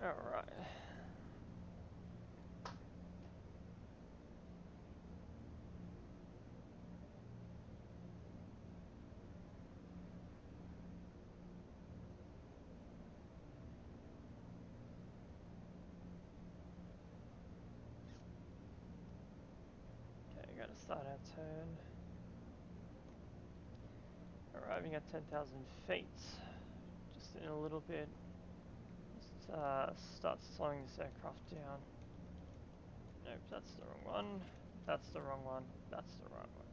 Alright. Okay, gotta start our turn. Arriving at 10,000 feet. Just in a little bit. Just start slowing this aircraft down. Nope, that's the wrong one. That's the wrong one. That's the right one.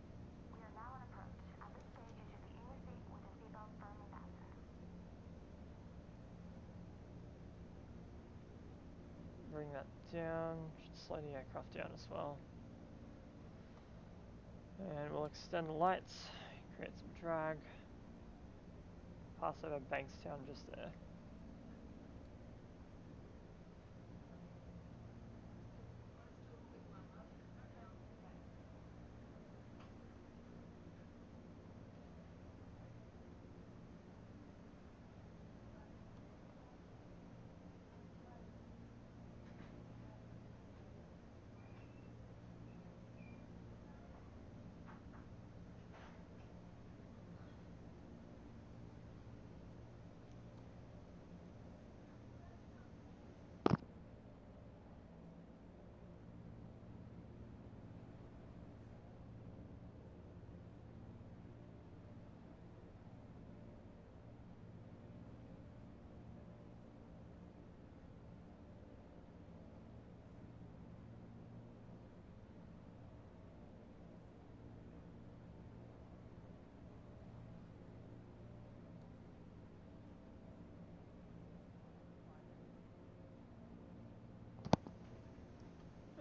We are now on approach. At this stage, you should be in your seat with your seatbelt firmly fastened. Bring that down. Should slow the aircraft down as well. And we'll extend the lights. Create some drag. Pass over Bankstown just there.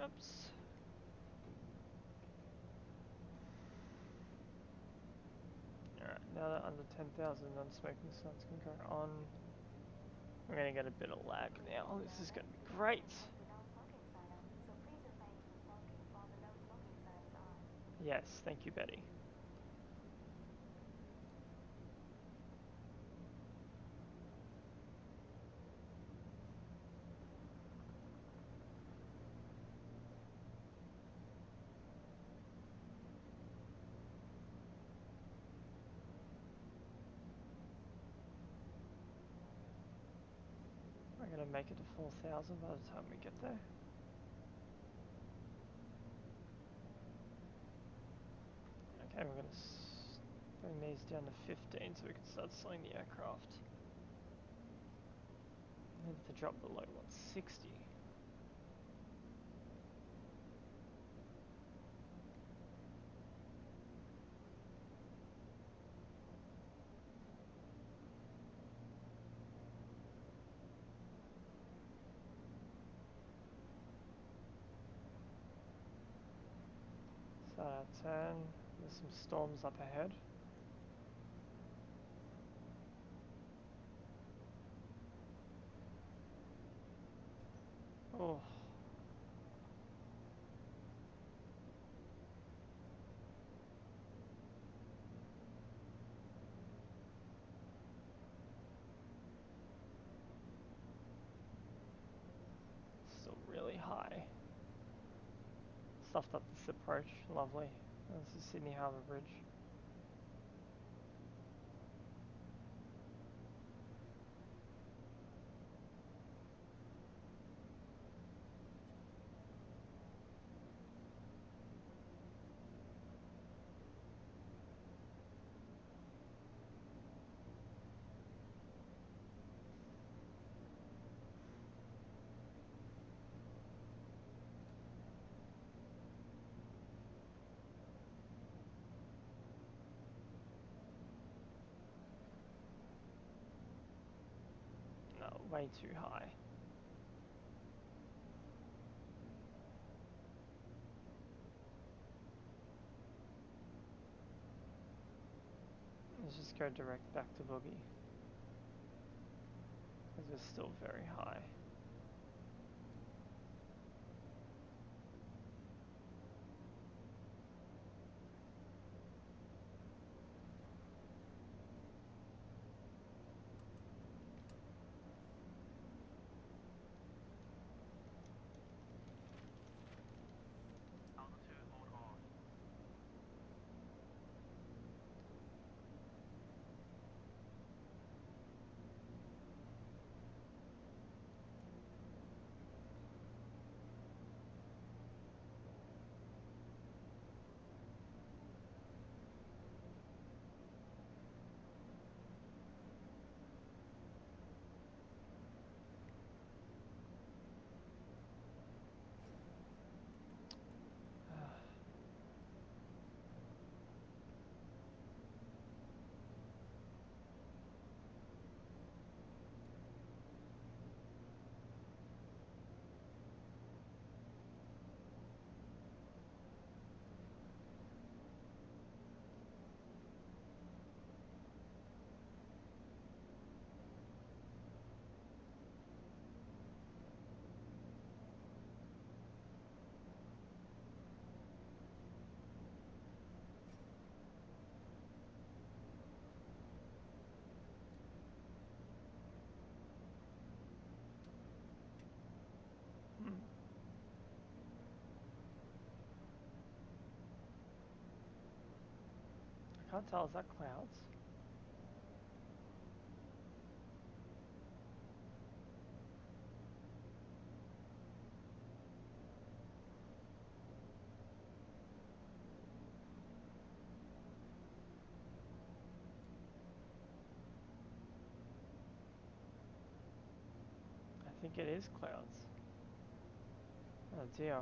Oops. Alright, now that under 10,000 non-smoking signs can go on. We're gonna get a bit of lag now. This is gonna be great. The no smoking sign up, so please refrain from smoking while the no smoking sign is on. Yes, thank you, Betty. We're gonna make it to 4,000 by the time we get there. Okay, we're gonna bring these down to 15 so we can start slowing the aircraft. Need to drop below 160. that at 10. There's some storms up ahead. Oh. Still really high. Stuffed up this approach, lovely. This is Sydney Harbour Bridge. No, way too high. Let's just go direct back to boogie. Because we're still very high. Altitude mode on. I can't tell, is that clouds? I think it is clouds. Oh dear.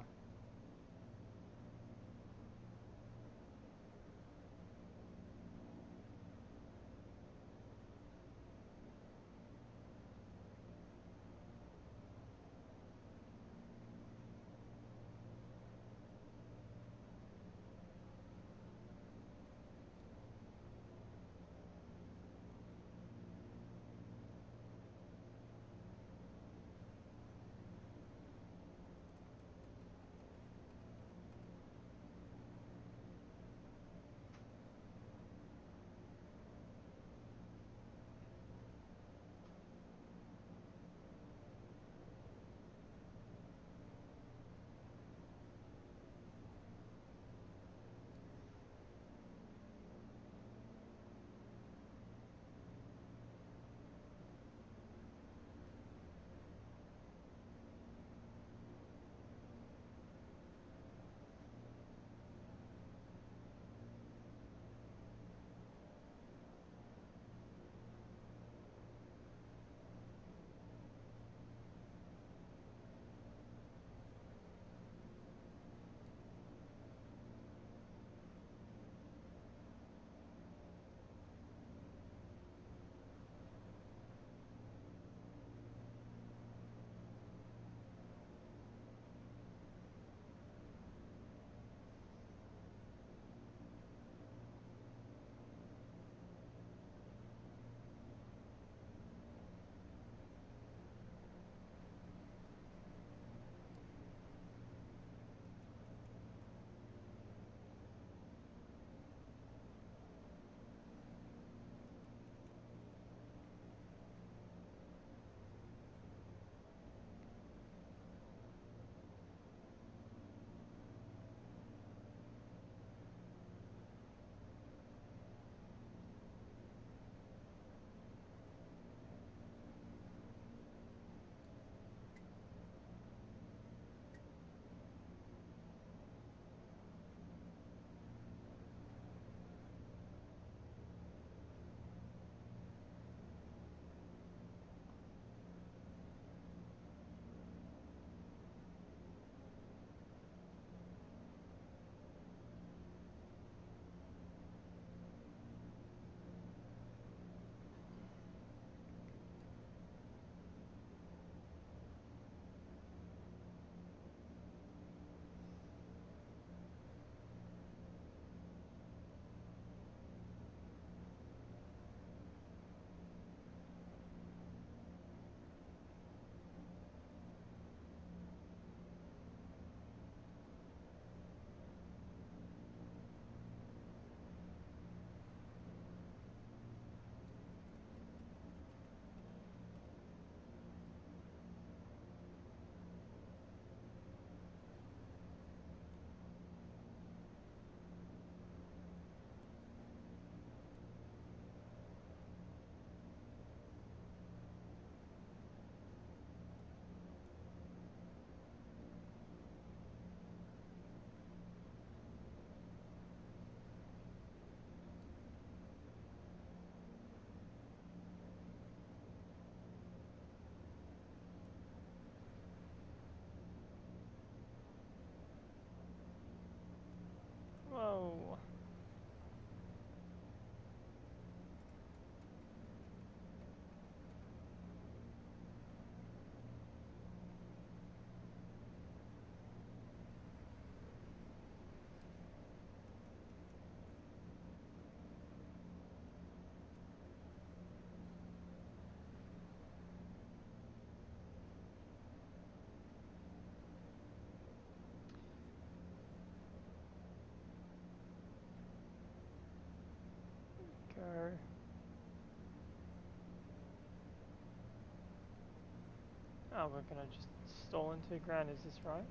Oh, we're gonna just stall into ground, is this right?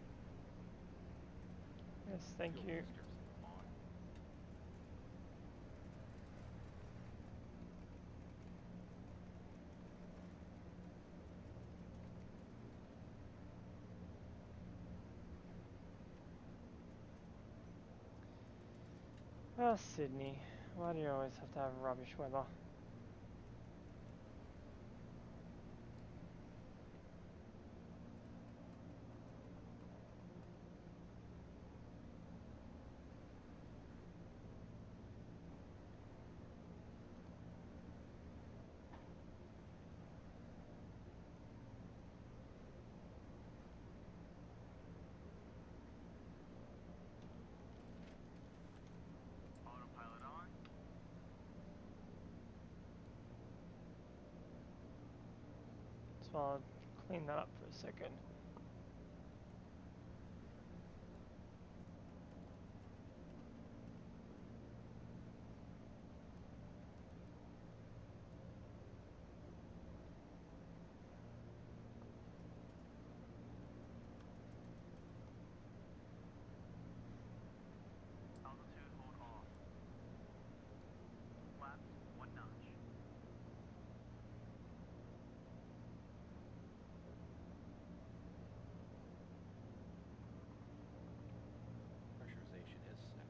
Yes, thank you. Ah, Sydney. Why do you always have to have rubbish weather? Autopilot on. So I'll clean that up for a second. Altitude hold off. Flaps 1 notch. Pressurization is set.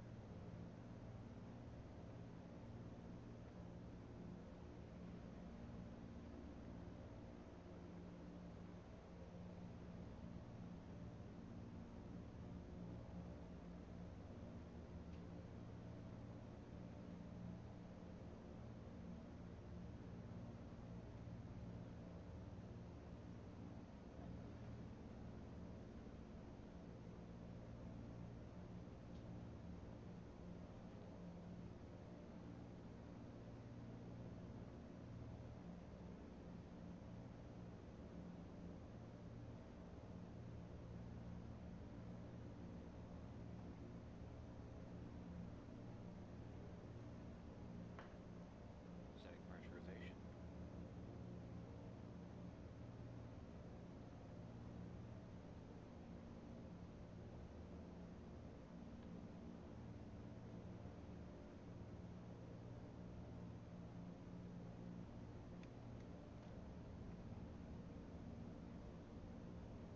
Setting pressurization.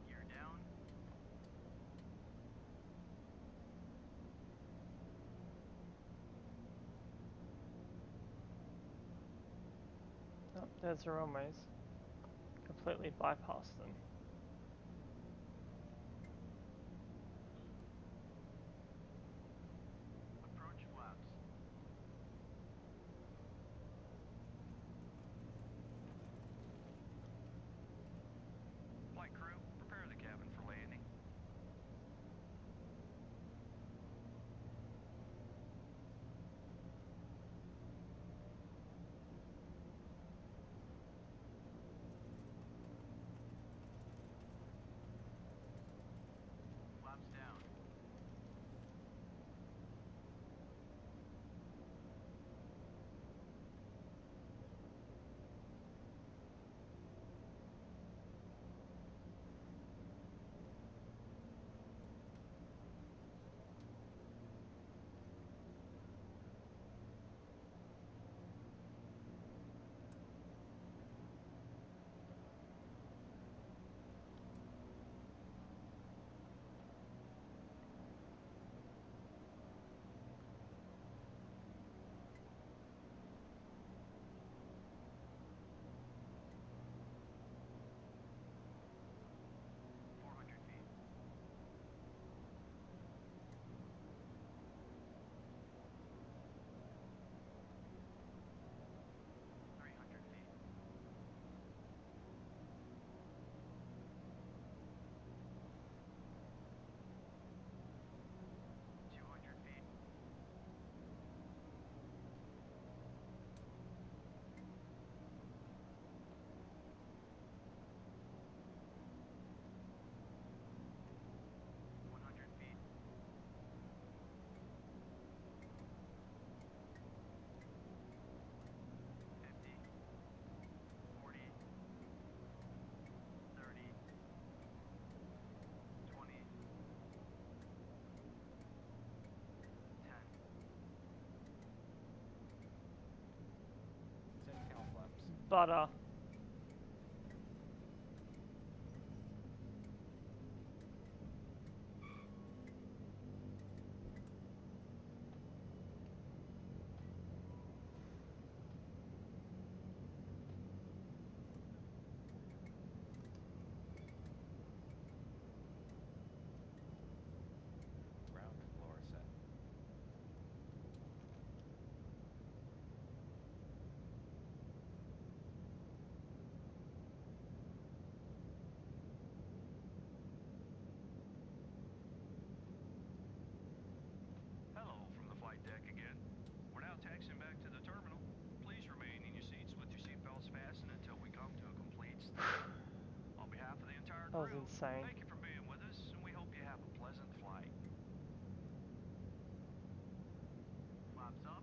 Gear down. Oh, there's the runways. Completely bypassed them. Approach flaps. Flight crew, prepare the cabin for landing. butter. Ground floor set. Hello from the flight deck again. We're now taxiing back to the terminal. Please remain in your seats with your seatbelts fastened until we come to a complete stop. On behalf of the entire That was crew, insane. thank you for being with us, and we hope you have a pleasant flight. Flaps up.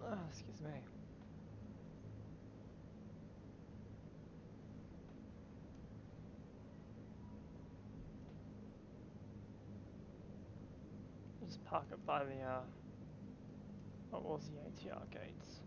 Oh, excuse me. Just park it by the what was the ATR gates.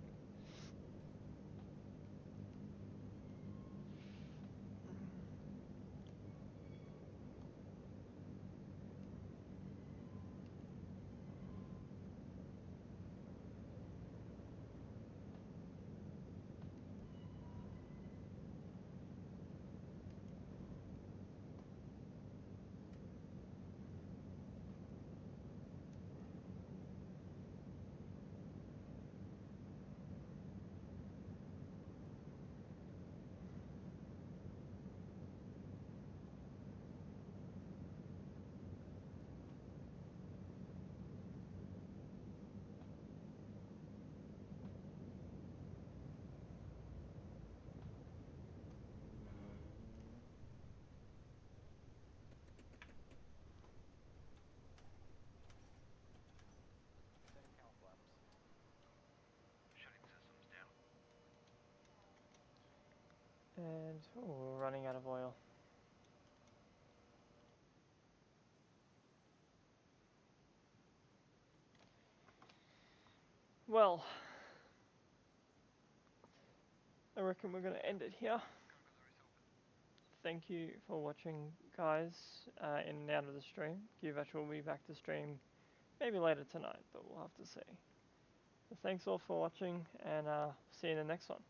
Setting cowl flaps. Shutting systems down. And we're running out of oil. Well, I reckon we're going to end it here. Thank you for watching, guys, in and out of the stream. QVirtual will be back to stream maybe later tonight, but we'll have to see. So thanks all for watching, and see you in the next one.